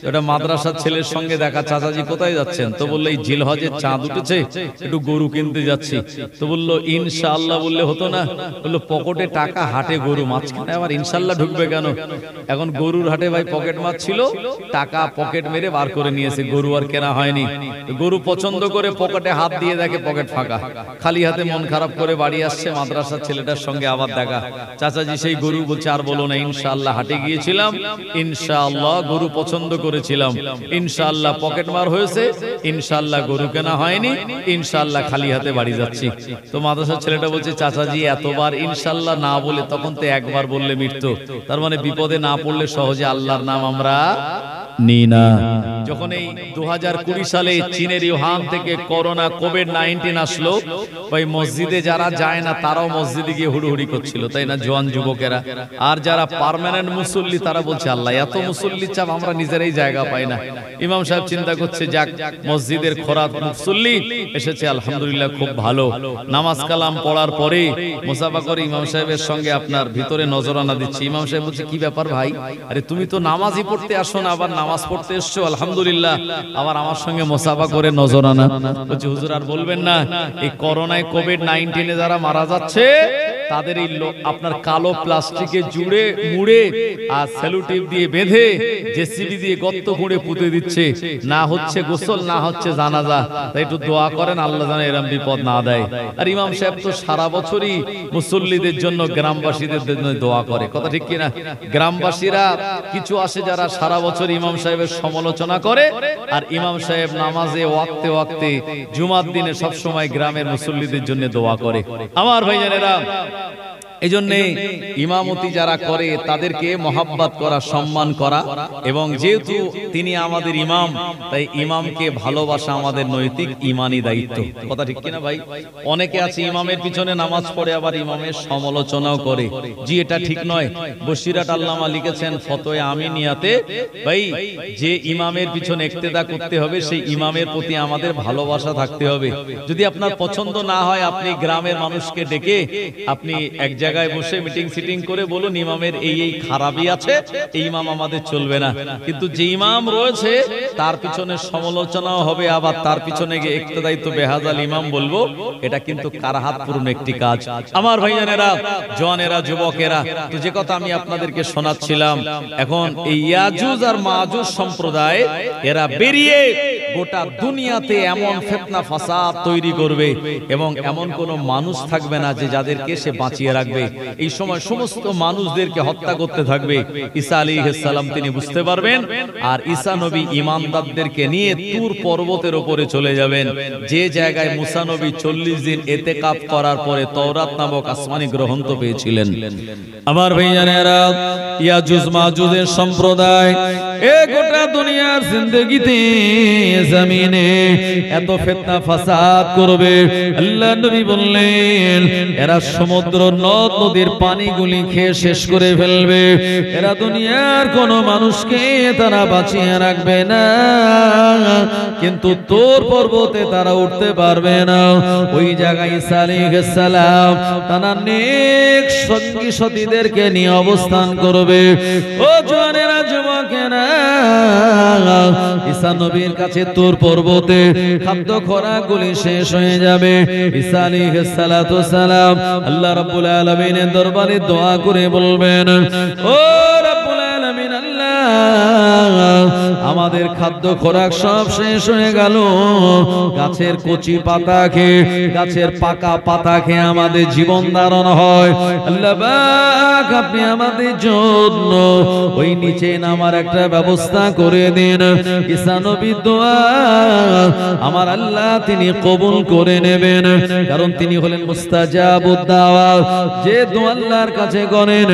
এটা মাদ্রাসার ছেলের সঙ্গে দেখা, চাচাজি কোথায় যাচ্ছেন? তো বললো এই জিলহজের চাঁদ উঠেছে, একটু গরু কিনতে যাচ্ছি। তো বললো ইনশাআল্লাহ বললে হতো না? বললো পকেটে টাকা, হাটে গরু, মাঝখানে আবার ইনশাআল্লাহ ঢুকবে কেন? এখন গরুর হাটে ভাই পকেট মাছ ছিল, টাকা পকেট মেরে বার করে নিয়েছে, গরু আর কেনা হয়নি। গরু পছন্দ করে পকেটে হাত দিয়ে দেখে পকেট ফাঁকা, খালি হাতে মন খারাপ করে বাড়ি আসছে। মাদ্রাসার ছেলেটার সঙ্গে আবার দেখা, চাচাজি সেই গরু, বলছে আর বলো না, ইনশাআল্লাহ হাটে গিয়েছিলাম, ইনশাআল্লাহ গরু পছন্দ করেছিলাম, ইনশাআল্লাহ পকেট মার হয়েছে, ইনশাআল্লাহ গরু কেনা হয়নি, ইনশাআল্লাহ খালি হাতে বাড়ি যাচ্ছি। তো মাদ্রাসার ছেলেটা বলছে চাচাজি এতবার ইনশাআল্লাহ না বলে, তখন তো একবার বললে মৃত্যু, তার মানে বিপদে না পড়লে সহজে আল্লাহর নাম আমরা নিই না। যখন এই 2020 সালে চীনের ইউহান থেকে করোনা কোভিড-19 আসলো, ওই মসজিদে যারা যায় না তারাও মসজিদে গিয়ে হুড়ুহুড়ি করছিল, তাই না, জওয়ান যুবকেরা। আর যারা পার্মানেন্ট মুসল্লি তারা বলছে আল্লাহ এত মুসল্লির চাপ, আমরা নিজেরাই জায়গা পাই না। ইমাম সাহেব চিন্তা করছে যাক মসজিদের খোরাক মুসল্লি এসেছে, আলহামদুলিল্লাহ খুব ভালো। নামাজ কালাম পড়ার পরে মুসাফা করে ইমাম সাহেবের সঙ্গে আপনার ভিতরে নজরানা দিচ্ছে। ইমাম সাহেব বলছে কি ব্যাপার ভাই, আরে তুমি তো নামাজই পড়তে আসো না, আবার নামাজ নামাজ পড়তে এসছো আলহামদুলিল্লাহ, আবার আমার সঙ্গে মুসাফা করে নজরানা। বলছি হুজুর আর বলবেন না, এই করোনায় কোভিড-19 যারা মারা যাচ্ছে তাদের এই আপনার কালো প্লাস্টিকে জুড়ে মুড়ে আর সেলুটিপ দিয়ে বেঁধে জেসিবি দিয়ে গর্ত করে পুঁতে দিচ্ছে, না হচ্ছে গোসল না হচ্ছে জানাজা। তাই একটু দোয়া করেন আল্লাহ যেন এরকম বিপদ না দেয়। আর ইমাম সাহেব তো সারা বছরই মুসল্লিদের জন্য গ্রামবাসীদের জন্য দোয়া করে, কথা ঠিক কিনা? গ্রামবাসীরা কিছু আসে যারা সারা বছর ইমাম সাহেবের সমালোচনা করে, আর ইমাম সাহেব নামাজে ওয়াক্তে ওয়াক্তে জুমার দিনে সব সময় গ্রামের মুসল্লিদের জন্য দোয়া করে। আমার ভাইজানেরা, এই জন্য ইমামতি যারা করে তাদেরকে মহাব্বত করা, সম্মান করা, এবং যেহেতু তিনি আমাদের ইমাম তাই ইমামকে ভালোবাসা আমাদের নৈতিক ইমানি দায়িত্ব, কথা ঠিক কিনা ভাই? অনেকে আছে ইমামের পিছনে নামাজ পড়ে আবার ইমামের সমালোচনাও করে, জি এটা ঠিক নয়। বসিরাত আল্লামা লিখেছেন ফতোয়া আমিনিয়াতে, ভাই যে ইমামের পিছনে ইক্তেদা করতে হবে সেই ইমামের প্রতি আমাদের ভালোবাসা থাকতে হবে। যদি আপনার পছন্দ না হয় আপনি গ্রামের মানুষকে ডেকে আপনি এক জায়গায় বসে মিটিং সিটিং করে বলুন ইমামের এই এই খারাপই আছে, এই ইমাম আমাদের চলবে না। কিন্তু যে ইমাম রয়েছে তার পিছনে সমালোচনাও হবে, আবার তার পিছনে গিয়ে ইক্তেদাই তো বেহাজাল ইমাম বলবো, এটা কিন্তু কারাহাতপূর্ণ একটি কাজ। আমার ভাইজানেরা, জওয়ানেরা, যুবকেরা, তো যে কথা আমি আপনাদেরকে শোনাচ্ছিলাম, এখন এই ইয়াজুজ আর মাজুজ সম্প্রদায় এরা বেরিয়ে গোটা দুনিয়াতে এমন ফিতনা ফাসাদ তৈরি করবে এবং এমন কোন মানুষ থাকবে না যে যাদেরকে সে বাঁচিয়ে রাখবে। এই সময় সমস্ত মানুষদেরকে হত্যা করতে থাকবে। ঈসা আলাইহিস সালাম তিনি বুঝতে পারবেন, আর ঈসা নবী ঈমানদারদেরকে নিয়ে তুর পর্বতের উপরে চলে যাবেন, যে জায়গায় মুসা নবী 40 দিন ইতিকাফ করার পরে তাওরাত নামক আসমানি গ্রন্থ পেয়েছিলেন। আমার ভাইজানেরা, ইয়াজুজ মাজুজের সম্প্রদায় এ গোটা দুনিয়ার জিন্দেগিতে জমিনে এত ফিতনা ফাসাদ করবে, আল্লাহ নবী বললেন এরা সমুদ্র নদ নদীর পানিগুলি খেয়ে শেষ করে ফেলবে, এরা দুনিয়ার কোন মানুষকে তারা বাঁচিয়ে রাখবে না, কিন্তু তোর পর্বতে তারা উঠতে পারবে না। ওই জায়গায় ঈসা আলাইহিস সালাম তার নেক সঙ্গী সাথীদেরকে নিয়ে অবস্থান করবে। ও জওয়ানেরা, যুবকেরা, ঈসা নবীর কাছে তোর পর্বতে খাদ্য খোরাকগুলি শেষ হয়ে যাবে। ঈসা আলাইহিস সালাতু সালাম আল্লাহ রাব্বুল আলামিনের দরবারে দোয়া করে বলবেন, ও রাব্বুল আলামিন, আল্লাহ আমাদের খাদ্য খোরাক সব শেষ হয়ে গেল, গাছের কচি পাতা খেয়ে, গাছের পাকা পাতা খেয়ে আমাদের জীবন ধারণ হয়। আল্লাহ পাক আপনি আমাদের জন্য ওই নিচে নামার একটা ব্যবস্থা করে দিন। ঈসা নবীর দোয়া আমার আল্লাহ তিনি কবুল করে নেবেন, কারণ তিনি হলেন মুস্তাজাবুদ দাওয়া। যে দোয়া আল্লাহর কাছে করেন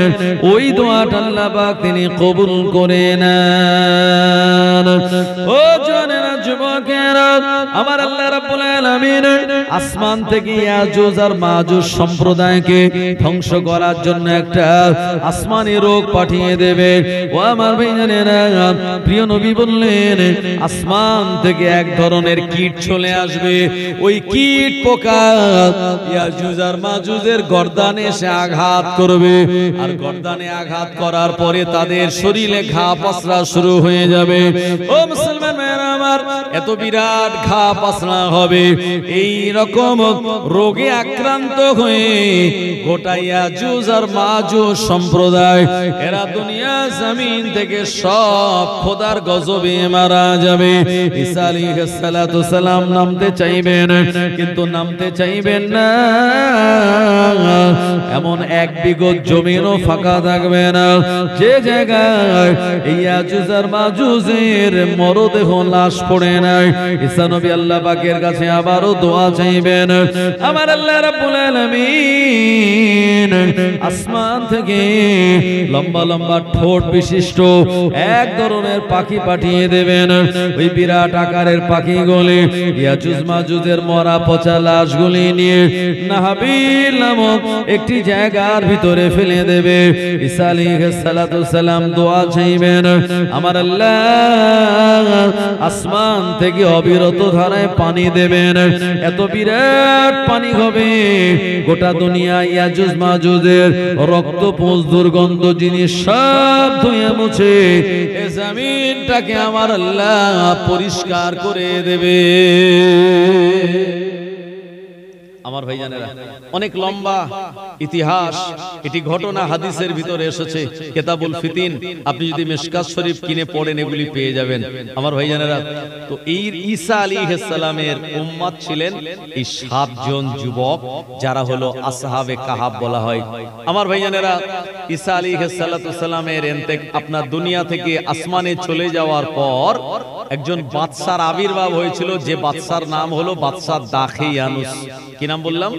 ওই দোয়াটা আল্লাহ পাক তিনি কবুল করে নেন। ও জওয়ানেরা, যুবকেরা, আমার আল্লাহ রাব্বুল আলামিন আসমান থেকে ইয়াজুজ আর মাজুজ সম্প্রদায়কে ধ্বংস করার জন্য একটা আসমানি রোগ পাঠিয়ে দেবে। ও আমার ভাইজানেরা, প্রিয় নবী বললেন আসমান থেকে এক ধরনের কীট চলে আসবে, ওই কীট পোকা ইয়াজুজ আর মাজুজের গর্দানে এসে আঘাত করবে, আর গর্দানে আঘাত করার পরে তাদের শরীরে ঘা পাসরা শুরু হয়ে যাবে। ও মুসলমান ভাইরা আমার, এত বিরাট ঘা পাসরা হবে, এই রকম রোগে আক্রান্ত হয়ে গোটা ইয়াজুজ আর মাজুজ সম্প্রদায় এরা দুনিয়া জমিন থেকে সব খোদার গজবে মারা যাবে। ঈসা আলাইহিস সালাতু সালাম নামতে চাইবেন কিন্তু নামতে চাইবেন না, এমন এক বিঘত জমিনও ফাঁকা থাকবে না যে জায়গায় ইয়াজুজ আর মাজুজের মরদেহ লাশ পড়ে নাই। ঈসা নবী আল্লাহ পাকের কাছে আবারও দোয়া চাইবেন, আমার আল্লাহ রাব্বুল আলামিন আসমান থেকে লম্বা লম্বা ঠোঁট বিশিষ্ট এক ধরনের পাখি পাঠিয়ে দেবেন। ওই বিরাট আকারের পাখিগুলি ইয়াজুজ মাজুজের মরা পচা লাশগুলি নিয়ে নাহাবিল নামক একটি জায়গার ভিতরে ফেলে দেবে। ঈসা আলাইহিস সালাতু সালাম দোয়া চাইবেন, আমার আল্লাহ আসমান থেকে অবিরত ধারায় পানি দেবেন। এত বিরাট পানি হবে, গোটা দুনিয়া ইয়াজুজ মাজুজের রক্ত পুঁজ দুর্গন্ধ জিনিস সব ধুয়ে মুছে এই জমিনটাকে আমার আল্লাহ পরিষ্কার করে দেবে। আমার ভাইজানেরা, অনেক লম্বা ইতিহাস, এটি ঘটনা হাদিসের ভিতরে এসেছে। কিতাবুল ফিতিন, আপনি যদি মিশকাত শরীফ কিনে পড়েন এগুলি পেয়ে যাবেন। আমার ভাইজানেরা, তো এই ঈসা আলাইহিস সালামের উম্মত ছিলেন এই 7 জন যুবক, যারা হলো আসহাবে কাহাব বলা হয়। আমার ভাইজানেরা, ঈসা আলাইহিস সালামের আপনার দুনিয়া থেকে আসমানে চলে যাওয়ার পর একজন বাদশার আবির্ভাব হয়েছিল, যে বাদশার নাম হলো বাদশা দাখিয়ানুস। কি নাম বললাম?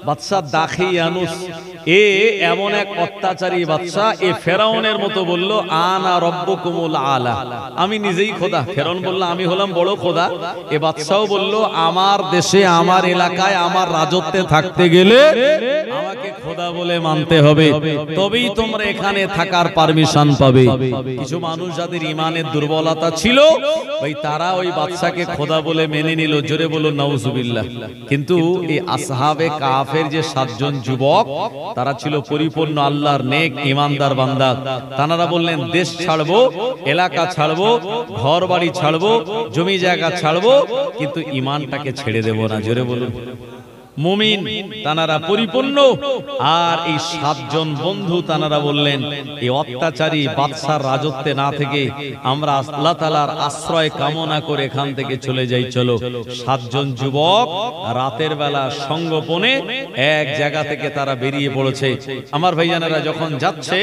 বাদশা দাখিয়ানুস। এ এমন এক অত্যাচারী বাদশা, এ ফেরাউনের মতো বলল আনা রব্বুকুমুল আলা, আমি নিজেই খোদা। ফেরাউন বলল আমি হলাম বড় খোদা। এ বাদশাও বলল আমার দেশে, আমার এলাকায়, আমার রাজত্বে থাকতে গেলে আমাকে খোদা বলে মানতে হবে, তবেই তোমরা এখানে থাকার পারমিশন পাবে। কিছু মানুষ যাদের ইমানের দুর্বলতা ছিল, ওই তারা ওই বাদশাকে খোদা বলে মেনে নিল। জোরে বলো নাউজুবিল্লাহ। কিন্তু এই আসহাবে কাফের যে 7 জন যুবক, তারা ছিল পরিপূর্ণ আল্লাহর নেক ইমানদার বান্দা। তারা বললেন দেশ ছাড়বো, এলাকা ছাড়বো, ঘর বাড়ি ছাড়বো, জমি জায়গা ছাড়বো, কিন্তু ইমানটাকে ছেড়ে দেব না। জোরে বলুন। মুমিন তানারা পরিপূর্ণ। আর এই 7 জন বন্ধু তানারা বললেন এই অত্যাচারী বাদশার রাজত্বে না থেকে আমরা আল্লাহ তাআলার আশ্রয় কামনা করে এখান থেকে চলে যাই। চলো। 7 জন যুবক রাতের বেলা সঙ্গোপনে এক জায়গা থেকে তারা বেরিয়ে পড়েছে। আমার ভাইজানেরা, যখন যাচ্ছে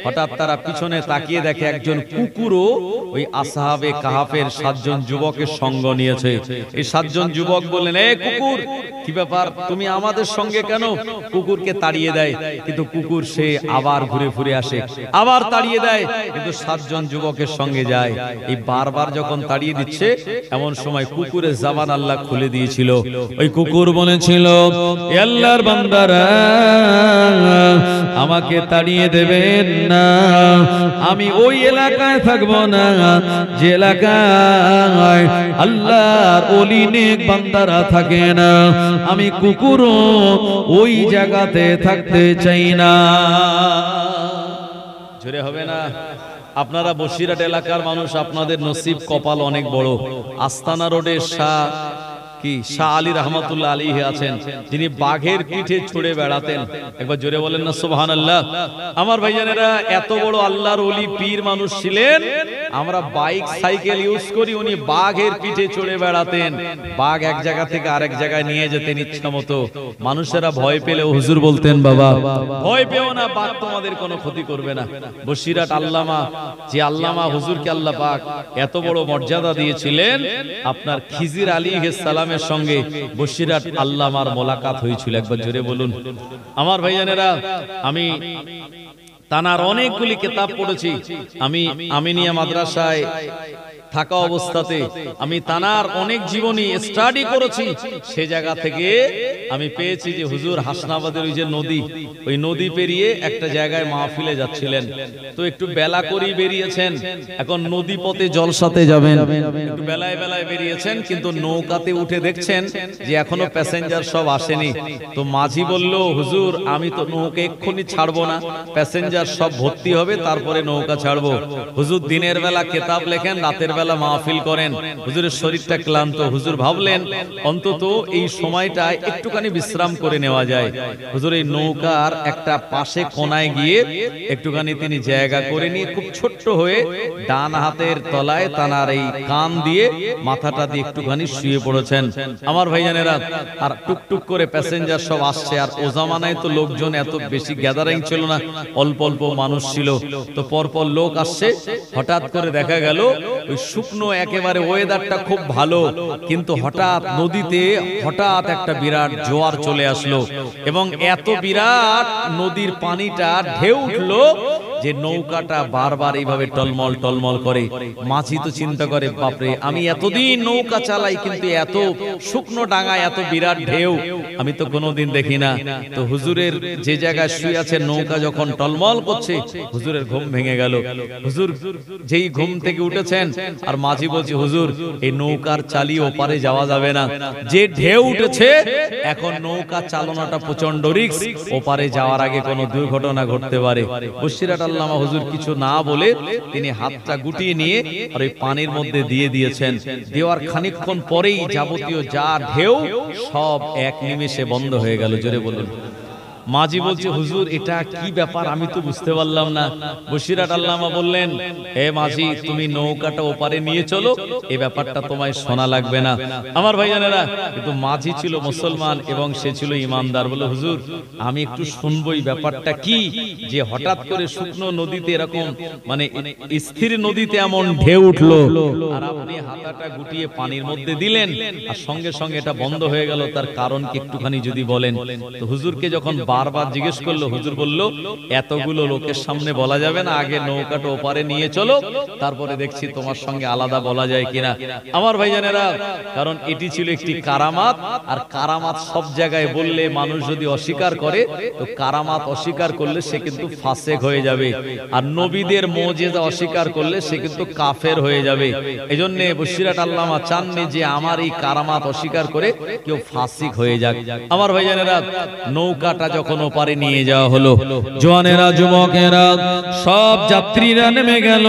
হঠাৎ তারা পিছনে তাকিয়ে দেখে একজন কুকুরও ওই আসহাবে কাহাফের 7 জন যুবকের সঙ্গ নিয়েছে। এই 7 জন যুবক বললেন, এ কুকুর, কি ব্যাপার, তুমি আমাদের সঙ্গে কেন? কুকুরকে তাড়িয়ে দেয়, কিন্তু কুকুর সে আবার ঘুরে ফিরে আসে, আবার তাড়িয়ে দেয়, কিন্তু 7 জন যুবকের সঙ্গে যায়। এই বারবার যখন তাড়িয়ে দিচ্ছে, এমন সময় কুকুরের জবান আল্লাহ খুলে দিয়েছিল। ওই কুকুর বলেছিল, এ আল্লাহর বান্দারা, আমাকে তাড়িয়ে দেবেন না, আমি ওই এলাকায় থাকবো না যে এলাকায় আল্লাহর ওলি নেক বান্দারা থাকে না। আমি কুকুরও ওই জায়গাতে থাকতে চাই না। জোরে হবে না? আপনারা বসিরহাট এলাকার মানুষ, আপনাদের নসিব কপাল অনেক বড়। আস্তানা রোডের শাহ আলী রহমাতুল্লাহ আলাইহি আছেন, যিনি বাঘের পিঠে ছুড়ে বেড়াতেন। একবার জোরে বলেন না সুবহানাল্লাহ। আমার ভাইজানেরা, এত বড় আল্লাহর ওলি পীর মানুষ ছিলেন। আমরা বাইক সাইকেল ইউজ করি, উনি বাঘের পিঠে চড়ে বেড়াতেন। বাঘ এক জায়গা থেকে আরেক জায়গায় নিয়ে যেতেন ইচ্ছা মতো। মানুষেরা ভয় পেলে হুজুর বলতেন, বাবা ভয় পেও না, বাঘ তোমাদের কোনো ক্ষতি করবে না। বসিরহাট আল্লামা, যে আল্লামা হুজুরকে আল্লাহ পাক এত বড় মর্যাদা দিয়েছিলেন, আপনার খিজির আলাইহিস সালামের সঙ্গে বসিরহাট আল্লামার মোলাকাত হয়েছিল। একবার জোরে বলুন। আমার ভাইজানেরা, আমি তানার অনেকগুলি কিতাব পড়েছি। আমি আমিনিয়া মাদ্রাসায় থাকা অবস্থাতে আমি তানার অনেক জীবনী স্টাডি করেছি। সে জায়গা থেকে আমি পেয়েছি যে হুজুর হাসনাবাদের ওই যে নদী, ওই নদী পেরিয়ে একটা জায়গায় মাহফিলে যাচ্ছিলেন। তো একটু বেলা করেই বেরিয়েছেন, এখন নদী পথে জলসাতে যাবেন, একটু বেলায় বেলায় বেরিয়েছেন, কিন্তু নৌকাতে উঠে দেখছেন যে এখনো প্যাসেঞ্জার সব আসেনি। তো মাঝি বলল, হুজুর আমি তো নৌকা এক্ষুনি ছাড়বো না, প্যাসেঞ্জার সব ভর্তি হবে তারপরে নৌকা ছাড়বো। হুজুর দিনের বেলা কিতাব লেখেন, রাতের বেলা মাহফিল করেন। হুজুরের শরীরটা ক্লান্ত। হুজুর ভাবলেন অন্তত এই সময়টায় একটুখানি বিশ্রাম করে নেওয়া যায়। হুজুর এই নৌকার একটা পাশে কোনায় গিয়ে একটুখানি তিনি জায়গা করে নিয়ে খুব ছোট্ট হয়ে ডান হাতের তলায় তানার এই কান দিয়ে মাথাটা দিয়ে একটুখানি শুয়ে পড়েছেন। আমার ভাইজানেরা, আর টুকটুক করে প্যাসেঞ্জার সব আসছে। আর ও জামানায় তো লোকজন এত বেশি গ্যাদারিং ছিল না, অল্প অল্প মানুষ ছিল। তো পরপর লোক আসছে। হঠাৎ করে দেখা গেল ওই শুকনো একেবারে ওয়েদারটা খুব ভালো, কিন্তু হঠাৎ নদীতে হঠাৎ একটা বিরাট জোয়ার চলে আসলো, এবং এত বিরাট নদীর পানিটা ঢেউ উঠলো যে নৌকাটা বারবার এইভাবে টলমল টলমল করে। মাঝি তো চিন্তা করে, বাপরে আমি এতদিন নৌকা চালাই কিন্তু এত শুকনো ডাঙায় এত বিরাট ঢেউ আমি তো কোনোদিন দেখি না। তো হুজুরের যে জায়গায় শুয়ে আছে নৌকা যখন টলমল করছে, হুজুরের ঘুম ভেঙে গেল। হুজুর যেই ঘুম থেকে উঠেছেন আর মাঝি বলছে, হুজুর এই নৌকার চালিয়ে ওপারে যাওয়া যাবে না, যে ঢেউ উঠেছে এখন নৌকা চালানোটা প্রচন্ড রিস্ক, ওপারে যাওয়ার আগে কোনো দুর্ঘটনা ঘটতে পারে। বসিরহাট আল্লামা হুজুর কিছু না বলে তিনি হাতটা গুটিয়ে নিয়ে আর ওই পানির মধ্যে দিয়ে দিয়েছেন। দেওয়ার খানিকক্ষণ পরেই যাবতীয় যা ঢেউ সব এক নিমেষে বন্ধ হয়ে গেল। জোরে বলুন। মাঝি বলছে, হুজুর এটা কি ব্যাপার আমি তো বুঝতে পারলাম না। বসিরহাট আল্লামা বললেন, হে মাঝি তুমি নৌকাটা ওপারে নিয়ে চলো, এই ব্যাপারটা তোমায় শোনা লাগবে না। আমার ভাইজানেরা, কিন্তু মাঝি ছিল মুসলমান এবং সে ছিল ইমানদার। বলে, হুজুর আমি একটু শুনবো এই ব্যাপারটা কি, যে হঠাৎ করে শুকনো নদীতে এরকম মানে স্থির নদীতে এমন ঢেউ উঠলো আর আপনি হাতাটা গুটিয়ে পানির মধ্যে দিলেন আর সঙ্গে সঙ্গে এটা বন্ধ হয়ে গেল, তার কারণ কি একটুখানি যদি বলেন। তো হুজুরকে যখন বারবার জিজ্ঞেস করলো, হুজুর বলল এতগুলো লোকের সামনে বলা যাবে না, আগে নৌকাটা ওপারে নিয়ে চলো, তারপরে দেখছি তোমার সঙ্গে আলাদা বলা যায় কিনা। আমার ভাইজানেরা, কারণ এটি ছিল একটি কারামাত, আর কারামাত সব জায়গায় বললে মানুষ যদি অস্বীকার করে তো কারামাত অস্বীকার করলে সে কিন্তু ফাসেক হয়ে যাবে, আর নবীদের মুজিজা অস্বীকার করলে সে কিন্তু কাফের হয়ে যাবে। এজন্য বসিরহাট আল্লামা চাননি যে আমার এই কারামাত অস্বীকার করে কেউ ফাসিক হয়ে যাক। আমার ভাইজানেরা, নৌকাটা যখন ওপারে নিয়ে যাওয়া হলো, জওয়ানেরা যুবকেরা সব যাত্রীরা নেমে গেল।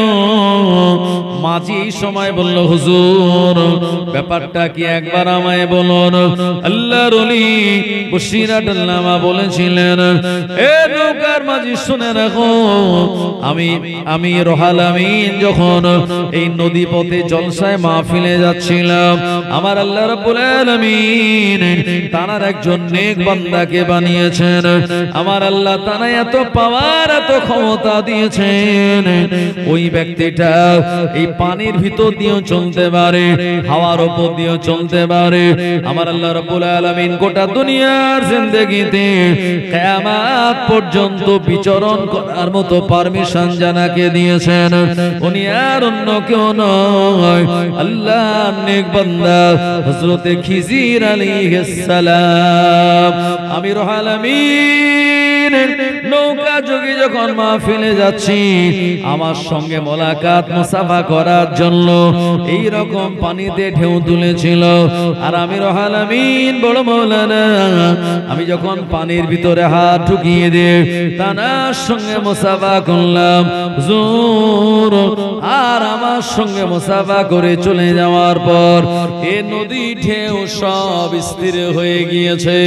মাঝি সময় বলল, হুজুর ব্যাপারটা কি একবার আমায় বলুন। আল্লাহর ওলি বসিরহাট আল্লামা বলেছিলেন, এ নৌকার মাঝি শুনে রাখো, আমি রোহাল আমিন যখন এই নদী পথে জলসায় মাহফিলে যাচ্ছিলাম, আমার আল্লাহ রাব্বুল আলামিন তার একজন নেক বান্দাকে বানিয়েছেন। আমার আল্লাহ তাআলা এত পাওয়ার এত ক্ষমতা দিয়েছেন, ওই ব্যক্তিটা এই পানির ভিতর দিয়েও চলতে পারে, হাওয়ার উপর দিয়েও চলতে পারে। আমার আল্লাহ রাব্বুল আলামিন গোটা দুনিয়ার জিন্দেগিতে কিয়ামত পর্যন্ত বিচরণ করার মতো পারমিশন জানাকে দিয়েছেন। উনি আর অন্য কেউ নয়, আল্লাহর নেক বান্দা হযরতে খিজির আলাইহিস সালাম। আমি রোহাল আমিন নৌকা যোগে যখন মাহফিলে যাচ্ছি, আমার সঙ্গে মোলাকাত মুসাফা করার জন্য এই রকম পানিতে ঢেউ তুলেছিল, আর আমি রোহাল আমিন বড় মাওলানা আমি যখন পানির ভিতরে হাত ঢুকিয়ে দিয়ে তানার সঙ্গে মুসাফা করলাম, হুজুর আর আমার সঙ্গে মুসাফা করে চলে যাওয়ার পর এ নদী ঢেউ সব স্থির হয়ে গিয়েছে।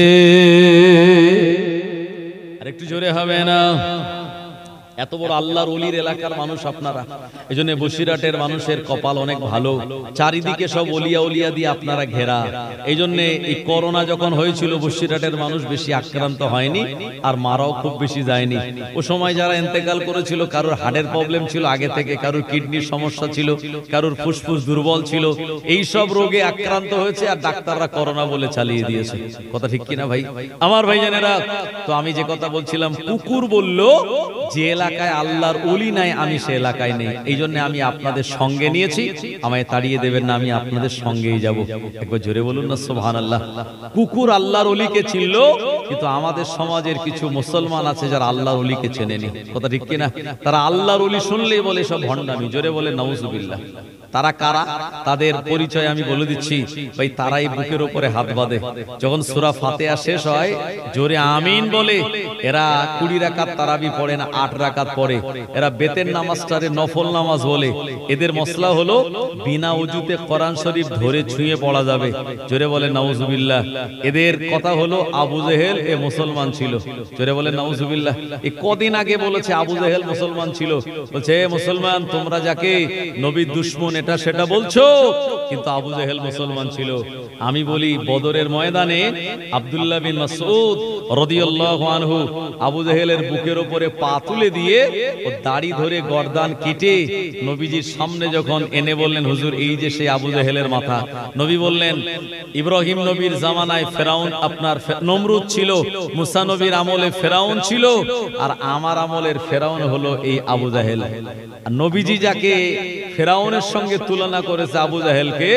আর একটু জোরে হবে না? এত বড় আল্লাহর ওলির এলাকার মানুষ আপনারা, এজন্য বসিরহাটের মানুষের কপাল অনেক ভালো, চারিদিকে সব ওলিয়া ওলিয়া দিয়ে আপনারা ঘেরা। এইজন্য এই করোনা যখন হয়েছিল বসিরহাটের মানুষ বেশি আক্রান্ত হয়নি, আর মারাও খুব বেশি যায়নি। ও সময় যারা ইন্তেকাল করেছিল, কারোর হার্টের প্রবলেম ছিল আগে থেকে, কারোর কিডনির সমস্যা ছিল, কারোর ফুসফুস দুর্বল ছিল, এই সব রোগে আক্রান্ত হয়েছে, আর ডাক্তাররা করোনা বলে চালিয়ে দিয়েছে। কথা ঠিক কিনা ভাই? আমার ভাইজানেরা, তো আমি যে কথা বলছিলাম, কুকুর বলল যে এলাকায় আল্লাহর ওলি নাই আমি সে এলাকায় নেই, এই জন্য আমি আপনাদের সঙ্গে নিয়েছি, আমায় তাড়িয়ে দেবেন না, আমি আপনাদের সঙ্গেই যাব। একবার জোরে বলুন না সুবহানাল্লাহ। কুকুর আল্লাহর ওলিকে চিনল, কিন্তু আমাদের সমাজের কিছু মুসলমান আছে যারা আল্লাহর ওলিকে চেনেনি। কথা ঠিক কিনা? তারা আল্লাহর ওলি শুনলেই বলে সব ভণ্ডামি। জোরে বলে নাউজুবিল্লাহ। তারা কারা? তাদের পরিচয় আমি বলে দিচ্ছি ভাই। তারাই বুকের উপরে হাত বাঁধে, যখন সূরা ফাতিহা শেষ হয় জোরে আমিন বলে। এরা 20 রাকাত তারাবি পড়ে না, 8 রাকাত পড়ে। এরা বেতের নামাজটারে নফল নামাজ বলে। এদের মসলা হলো বিনা ওযুতে কোরআন শরীফ ধরে ছুঁয়ে পড়া যাবে। জোরে বলে নাউজুবিল্লাহ। এদের কথা হলো আবু জেহেল এ মুসলমান ছিল। জোরে বলে নাউজুবিল্লাহ। এই কদিন আগে বলেছে আবু জেহেল মুসলমান ছিল, বলছে এ মুসলমান তোমরা যাকে নবীর দুশমন এটা সেটা বলছো, কিন্তু আবু জেহেল মুসলমান ছিল। আমি বলি বদরের ময়দানে আব্দুল্লাহ বিন মাসউদ রাদিয়াল্লাহু আনহু আবু জেহেলের বুকের উপরে পা তুলে দিয়ে ও দাড়ি ধরে গর্দান কেটে নবীজির সামনে যখন এনে বললেন, হুজুর এই যে সেই আবু জেহেলের মাথা। নবী বললেন, ইব্রাহিম নবীর জামানায় ফেরাউন আপনার নমরুদ ছিল, মুসা নবীর আমলে ফেরাউন ছিল, আর আমার আমলের ফেরাউন হলো এই আবু জেহেল। আর নবীজি যাকে ফেরাউনের সঙ্গে তুলনা করেছে আবু জেহেলকে,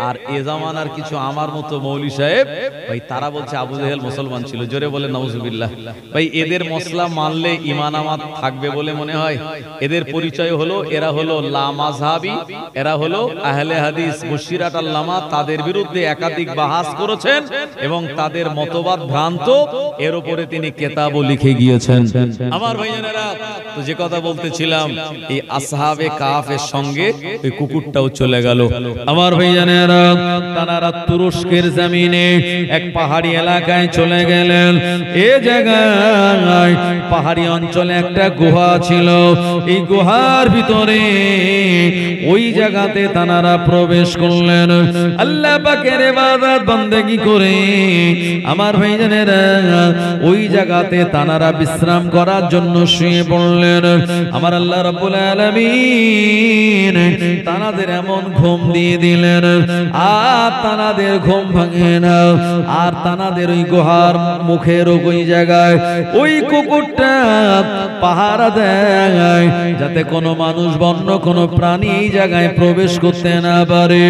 আর এ জামানার কিছু আমার মতো মৌলী সাহেব ভাই তারা বলছে আবু জেহেল মুসলমান ছিল। জোরে বলে নাউজুবিল্লাহ। ভাই এদের মসলা মানলে ঈমান আমার থাকবে বলে মনে হয়? এদের পরিচয় হলো এরা হলো লা মাযহাবী, এরা হলো আহলে হাদিস মুশিরাত আল্লামা। তাদের বিরুদ্ধে একাধিক বাহাস করেছেন এবং তাদের মতবাদ ভ্রান্ত, এর উপরে তিনি কিতাবও লিখে গিয়েছেন। আমার ভাইজানেরা, তো যে কথা বলতেছিলাম, এই আসহাবে কাফের সঙ্গে ওই কুকুরটাও চলে গেল। আমার ভাইজানেরা, তারা তুরস্কের জমিনে এক পাহাড়ি এলাকায় চলে গেলেন। এই জায়গায় পাহাড়ি অঞ্চলে একটা গুহা ছিল। এই গুহার ভিতরে ওই জায়গাতে তারা প্রবেশ করলেন আল্লাহ পাকের ইবাদত বন্দেগী করে। আমার ভাইজানেরা, ওই জায়গাতে তারা বিশ্রাম করার জন্য শুয়ে পড়লেন। আমার আল্লাহ রাব্বুল আলামিন তাদের এমন ঘুম দিয়ে দিলেন, আর তাদের ঘুম ভাঙে না। আর তাদের ওই গুহার মুখের ওই জায়গায় ওই কুকুরটা পাহারা দেয়, যাতে কোনো মানুষ বন্য কোনো প্রাণী এই জায়গায় প্রবেশ করতে না পারে।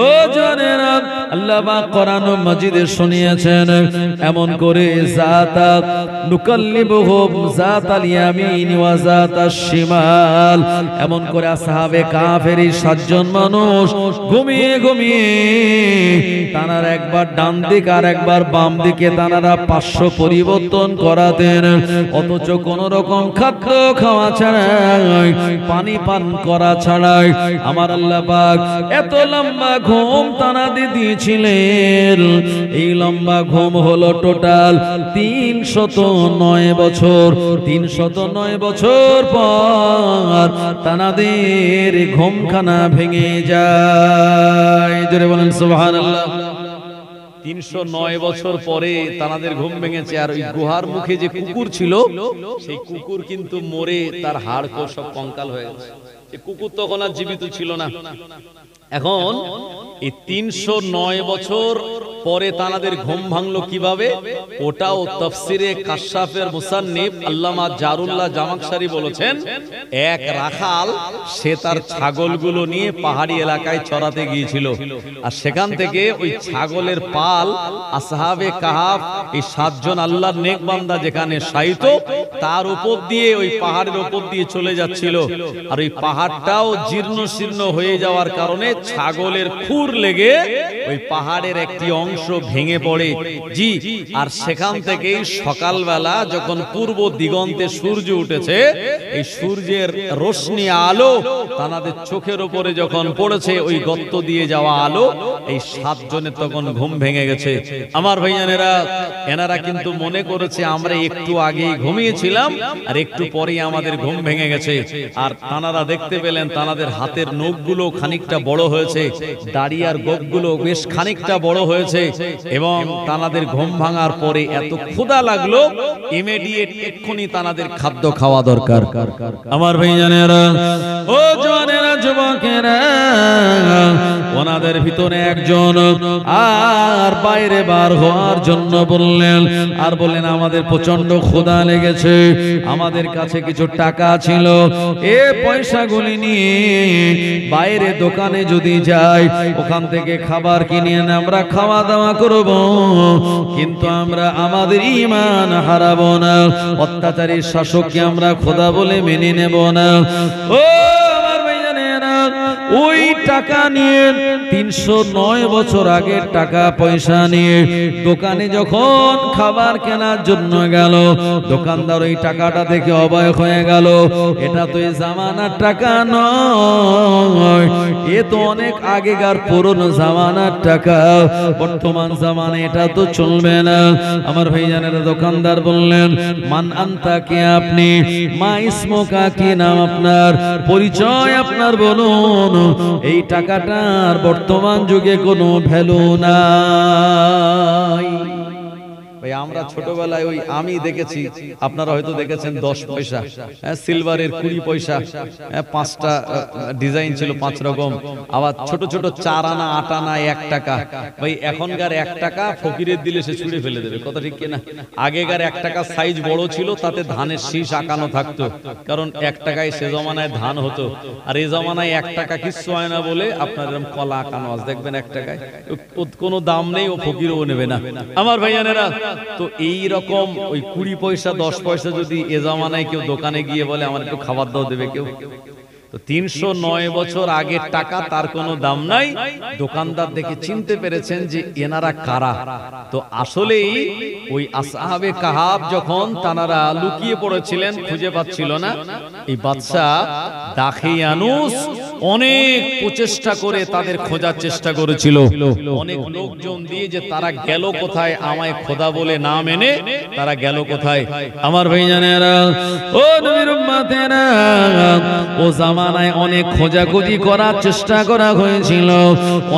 ও জানেরা, আল্লাহ পাক কোরআন মাজিদে শুনিয়েছেন, এমন করে যাতা নুকাল্লিবুহুম যাতাল ইয়ামিন ওয়া যাতাশ শিমাল, এমন করে আসহাবে কাফের এই 7 জন মানুষ ঘুমিয়ে ঘুমিয়ে তারা একবার ডান দিক আর একবার বাম দিকে তারা পার্শ্ব পরিবর্তন করাতেন। অথচ কোন রকম খাদ্য খাওয়া ছাড়াই, পানি পান করা ছাড়াই আমার আল্লাহ পাক এত লম্বা ঘুম তানাদের দিয়েছিলেন। এই লম্বা ঘুম হলো টোটাল 309 বছর। 309 বছর পর তানাদের ঘুমখানা ভেঙে যায়। জোরে বলেন সুবহানাল্লাহ। 309 বছর পরে তাদের ঘুম ভেঙেছে। আর ওই গুহার মুখে যে কুকুর ছিল, সেই কুকুর কিন্তু মরে তার হাড় সব কঙ্কাল হয়ে গেছে। এই কুকুর তখন আর জীবিত ছিল না। এখন এই 309 বছর পরে তাদের ঘুম ভাঙলো কিভাবে, ওটাও তাফসিরে কাশাফের মুসান্নিফ আল্লামা জারুল্লাহ জামাকশারি বলেছেন, এক রাখাল সে তার ছাগলগুলো নিয়ে পাহাড়ি এলাকায় চরাতে গিয়েছিল। আর সেখান থেকে ওই ছাগলের পাল আসহাবে কাহাফ এই 7 জন আল্লাহর নেক বান্দা যেখানে শায়িত, তার উপর দিয়ে ওই পাহাড়ের উপর দিয়ে চলে যাচ্ছিল। আর ওই পাহাড়টাও জীর্ণ শীর্ণ হয়ে যাওয়ার কারণে ছাগলের খুর লেগে ওই পাহাড়ের একটি অংশ ভেঙে পড়ে। জি, আর সেখান থেকেই সকালবেলা যখন পূর্ব দিগন্তে সূর্য উঠেছে, এই সূর্যের রশ্মি আলো তাদের চোখের উপরে যখন পড়েছে, ওই গর্ত দিয়ে যাওয়া আলো, এই 7 জনের তখন ঘুম ভেঙে গেছে। আমার ভাইজানেরা, এনারা কিন্তু মনে করেছে আমরা একটু আগেই ঘুমিয়েছিলাম আর একটু পরেই আমাদের ঘুম ভেঙে গেছে। আর তানারা দেখতে পেলেন তাদের হাতের নখগুলো খানিকটা বড় হয়েছে, দাড়ি আর গোঁফগুলো বেশ খানিকটা বড় হয়েছে। এবং তাদের ঘুম ভাঙার পরে এত ক্ষুধা লাগলো, ইমিডিয়েট এক্ষুনি তাদের খাদ্য খাওয়া দরকার। আমার ভাইজানেরা, ও জওয়ানেরা, যুবকেরা, ওনাদের ভিতরে একজন আর বাইরে বার হওয়ার জন্য বললেন, আর বললেন আমাদের প্রচন্ড ক্ষুধা লেগেছে, আমাদের কাছে কিছু টাকা ছিল, এ পয়সাগুলি নিয়ে বাইরে দোকানে যদি যাই, ওখান থেকে খাবার কিনে আমরা খাওয়া দাওয়া করব, কিন্তু আমরা আমাদের ঈমান হারাবো না, অত্যাচারী শাসককে আমরা খোদা বলে মেনে নেব না। ও আমার ভাইজানেরা, ওই টাকা নিয়ে 309 বছর আগের টাকা পয়সা নিয়ে দোকানে যখন খাবার কেনার জন্য গেল, দোকানদার ওই টাকাটা দেখে অবাক হয়ে গেল, এটা তো এই জামানার টাকা নয়, এ তো অনেক আগেকার পুরনো জামানার টাকা, বর্তমান জামানে এটা তো চলবে না। আমার ভাইজানেরা, দোকানদার বললেন, মান আনতা, কে আপনি, মা ইসমুকা, কি নাম আপনার, পরিচয় আপনার বলুন। এই টাকাটার বর্তমান যুগে কোনো ভ্যালু নাই। ভাই আমরা ছোটবেলায় ওই আমি দেখেছি, আপনারা হয়তো দেখেছেন 10 পয়সা, সিলভারের 20 পয়সা, 5টা ডিজাইন ছিল 5 রকম, আবার ছোট ছোট 4 আনা 8 আনা 1 টাকা। ভাই এখনকার 1 টাকা ফকিরের দিলে সে ছুঁড়ে ফেলে দেবে, কথা ঠিক কিনা? আগেকার 1 টাকা সাইজ বড় ছিল, তাতে ধানের শীষ আঁকানো থাকতো, কারণ 1 টাকায় সে জমানায় ধান হতো। আর এই জমানায় 1 টাকা কিচ্ছু হয় না বলে আপনার এরকম কলা আঁকানো আছে দেখবেন 1 টাকায়, কোনো দাম নেই, ও ফকিরও নেবে না আমার ভাইয়ানেরা। তো এই রকম ওই 20 পয়সা 10 পয়সা যদি এ জামানায় কেউ দোকানে গিয়ে বলে আমার একটু খাবার দাও, দেবে কেউ? তো 309 বছর আগের টাকা, তার কোনো দাম নাই। দোকানদার দেখে চিনতে পেরেছেন যে এনারা কারা। তো আসলেই ওই আসহাবে কাহাব যখন তারা লুকিয়ে পড়েছিলেন, খুঁজে পাচ্ছিল না, এই বাদশা দাখিয়ানুস অনেক প্রচেষ্টা করে তাদের খোঁজার চেষ্টা করেছিল, অনেক লোকজন দিয়ে, যে তারা গেল কোথায়, আমায় খোদা বলে না মেনে তারা গেল কোথায়। আমার ভাইজানেরা, ও নবীর উম্মতেরা, ও জামানায় অনেক খোঁজাখুঁজি করার চেষ্টা করা হয়েছিল,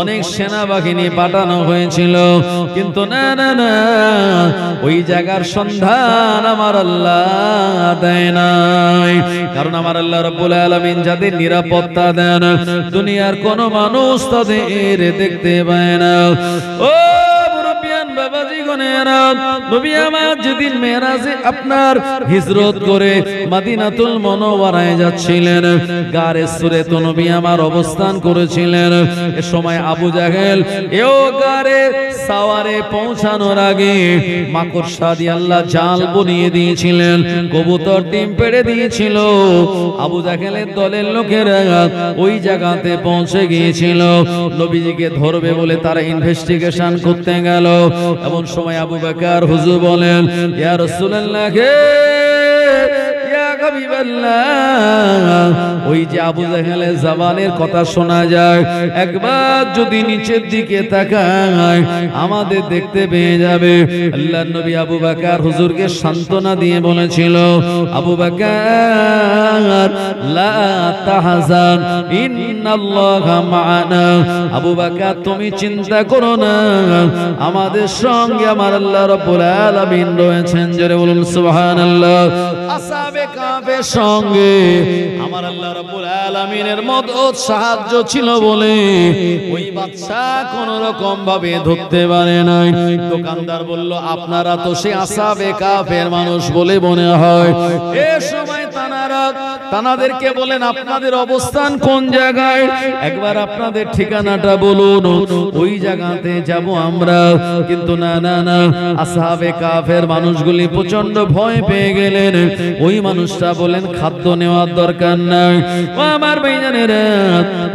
অনেক সেনাবাহিনী পাঠানো হয়েছিল, কিন্তু না না না, ওই জায়গার সন্ধান আমার আল্লাহ দেয় নাই। কারণ আমার আল্লাহ রাব্বুল আলামিন যাদের নিরাপত্তা দেন, দুনিয়ার কোন মানুষ তাদের দেখতে পায় না। ও মুরব্বিয়ান বাবাজি গনেরা, নবী আমার যেদিন মেরাজে আপনার হিজরত করে মদিনাতুল মুনাওয়ারায় যাচ্ছিলেন, গারে সুরে তো নবী আমার অবস্থান করেছিলেন। এ সময় আবু জাহেল এও গারে সাওয়ারে পৌঁছানোর আগে মাকড়সা দিয়ে আল্লাহ জাল বুনিয়ে দিয়েছিলেন, কবুতর ডিম পেড়ে দিয়েছিল। আবু জাহেলের দলের লোকেরা ওই জায়গাতে পৌঁছে গিয়েছিল, নবীজিকে ধরবে বলে তারা ইনভেস্টিগেশন করতে গেল। এমন সময় আবু বকর হুজুর বলেন, ইয়া রাসূলুল্লাহ, ইয়া হাবিবাল্লাহ, ওই যে আবু জাহেলের জবানের কথা শোনা যায়, একবার যদি নিচের দিকে তাকায় আমাদের দেখতে পেয়ে যাবে। আল্লাহর নবী আবু বকর হুজুরকে সান্ত্বনা দিয়ে বলেছিল, আবু বকর লা তাহজান ইন্নাল্লাহা মা'ানা, আবু বকর তুমি চিন্তা করো না, আমাদের সঙ্গে আমার আল্লাহ রাব্বুল আলামিন রয়েছেন। জোরে বলুন সুবহানাল্লাহ। আসহাবে কাফের সঙ্গে আমার আল্লাহ রাব্বুল আলামিনের মদদ সাহায্য ছিল বলে ওই বাদশা কোন রকম ভাবে ধরতে পারে নাই। দোকানদার বলল, আপনারা তো সে আসহাবে কাফের মানুষ বলে মনে হয়। এই সময় তানাদেরকে বলেন, আপনাদের অবস্থান কোন জায়গায়, একবার আপনাদের ঠিকানাটা বলুন, ওই জায়গাতে যাব আমরা। কিন্তু না না না, আসহাবে কাফের মানুষগুলি প্রচন্ড ভয় পেয়ে গেলেন। ওই মানুষটা বলেন, খাদ্য নেওয়ার দরকার নাই। আমার ভাইজানেরা,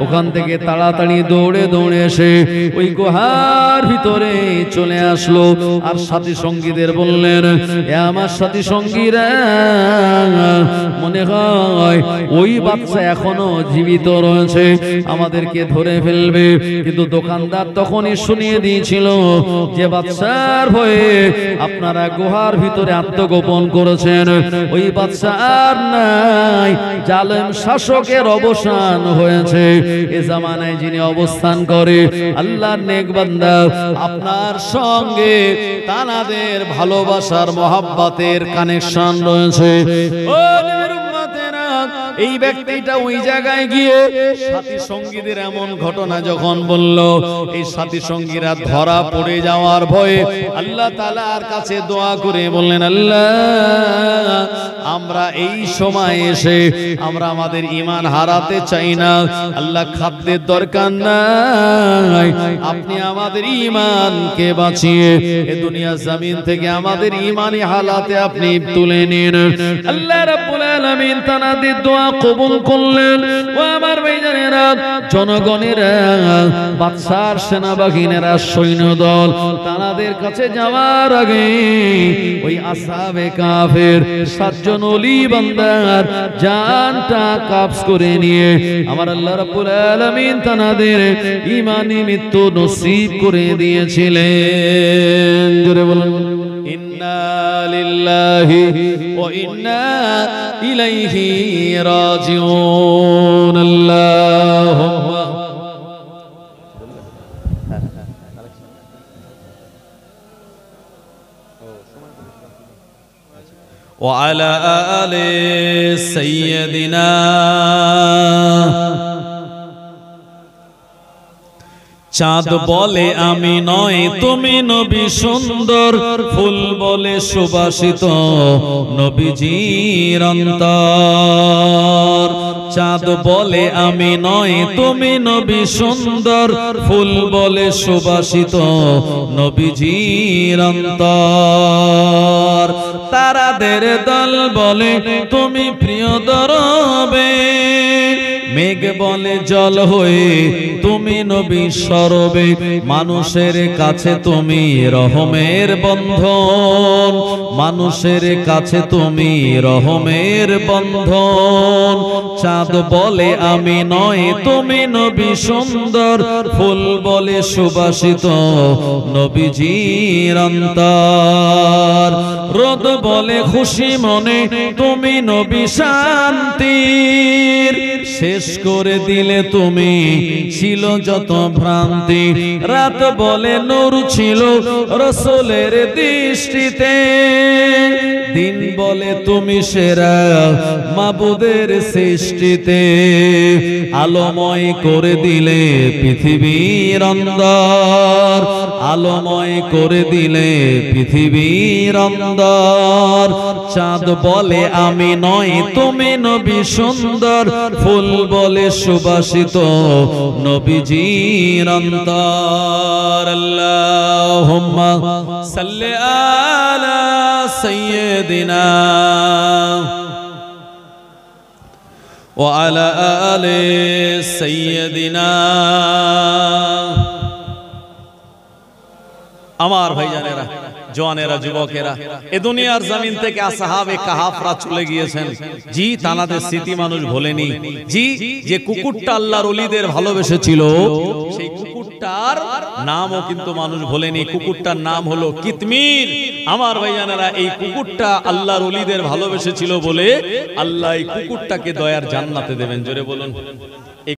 ওখান থেকে তাড়াতাড়ি দৌড়ে দৌড়ে এসে ওই গুহার ভিতরে চলে আসলো। আর সাথী সঙ্গীদের বললেন, এ আমার সাথী সঙ্গীরা, মনে হয় ওই বাচ্চা এখনো জীবিত রয়েছে, আমাদেরকে ধরে ফেলবে। কিন্তু দোকানদার তখনই শুনিয়ে দিয়েছিল যে বাচ্চার ভয়ে আপনারা গুহার ভিতরে আত্মগোপন করেছেন, ওই বাচ্চা আর নাই, জালেম শাসকের অবসান হয়েছে। এ জামানায় যিনি অবস্থান করে আল্লাহর নেক বান্দা, আপনার সঙ্গে তানাদের ভালোবাসার মহাব্বতের কানেকশন রয়েছে। ও এই ব্যক্তিটা ওই জায়গায় গিয়ে সাথী সঙ্গীদের এমন ঘটনা যখন বলল, এই সাথী সঙ্গীরা ধরা পড়ে যাওয়ার ভয়ে আল্লাহ তাআলার কাছে দোয়া করে বললেন, আল্লাহ, আমরা এই সময় এসে আমরা আমাদের ঈমান হারাতে চাই না। আল্লাহ, খাদ্যের দরকার নাই, আপনি আমাদের ঈমানকে বাঁচিয়ে এ দুনিয়া জমিন থেকে আমাদের ঈমানি হালাতে আপনি তুলে নিন। আল্লাহ রাব্বুল আলামিন তানাদের দোয়া কবুল করলেন। ও আমার ভাইজানেরা, জনগণেরা, বাদশার সেনাবাহিনীরা, সৈন্যদল তাদের কাছে যাওয়ার আগে ওই আসহাবে কাফের 7 জন ওলি বান্দার জানটা কাবজ করে নিয়ে আমার আল্লাহ রাব্বুল আলামিন তাদের ঈমানি মৃত্যু নসিব করে দিয়েছিলেন। জোরে বলুন, ইন্না লিল্লাহি ওয়া ইন্না ইলাইহি রাজিউন। আল্লাহুম্মা ওয়া আলা আলি সাইয়্যিদিনা। চাঁদ বলে আমি নয় তুমি নবী সুন্দর, ফুল বলে সুবাসিত নবীজির অন্তর। চাঁদ বলে আমি নয় তুমি নবী সুন্দর, ফুল বলে সুবাসিত নবীজির অন্তর। তারাদের দল বলে তুমি প্রিয় দরবে, মেঘ বলে জল হয়ে তুমি নবী সরবে। মানুষের কাছে তুমি রহমের বন্ধন, মানুষের কাছে তুমি রহমের বন্ধন। চাঁদ বলে আমি নয় তুমি নবী সুন্দর, ফুল বলে সুবাসিত নবীজির অন্তর। রোদ বলে খুশি মনে তুমি নবী শান্তির, শেষ করে দিলে তুমি ছিল যত ভ্রান্তি। রাত বলে নূর ছিল রাসূলের দৃষ্টিতে, দিন বলে তুমি সেরা মাবুদের সৃষ্টিতে। আলোময় করে দিলে পৃথিবীর অন্ধকার, আলোময় করে দিলে পৃথিবীর অন্ধকার। চাঁদ বলে আমি নয় তুমি নবী সুন্দর, ফুল বলে সুবাসিত নবীজির অন্তর। আল্লাহুম্মা সাল্লি আলা সাইয়্যিদিনা ওয়া আলা আলি সাইয়্যিদিনা। আমার ভাইজানেরা, জওয়ানেরা, যুবকেরা, এ দুনিয়ার জমিন থেকে আসহাবে কাহাফরা চলে গিয়েছেন। জি, তানাদের স্মৃতি মানুষ ভোলেনি। জি, যে কুকুরটা আল্লাহর ওলিদের ভালোবেসেছিল, সেই কুকুরটার নামও কিন্তু মানুষ ভোলেনি। কুকুরটার নাম হলো কিতমির। আমার ভাইজানেরা, এই কুকুরটা আল্লাহর ওলিদের ভালোবেসেছিল বলে আল্লাহ এই কুকুরটাকে দয়ার জান্নাতে দেবেন। জোরে বলুন।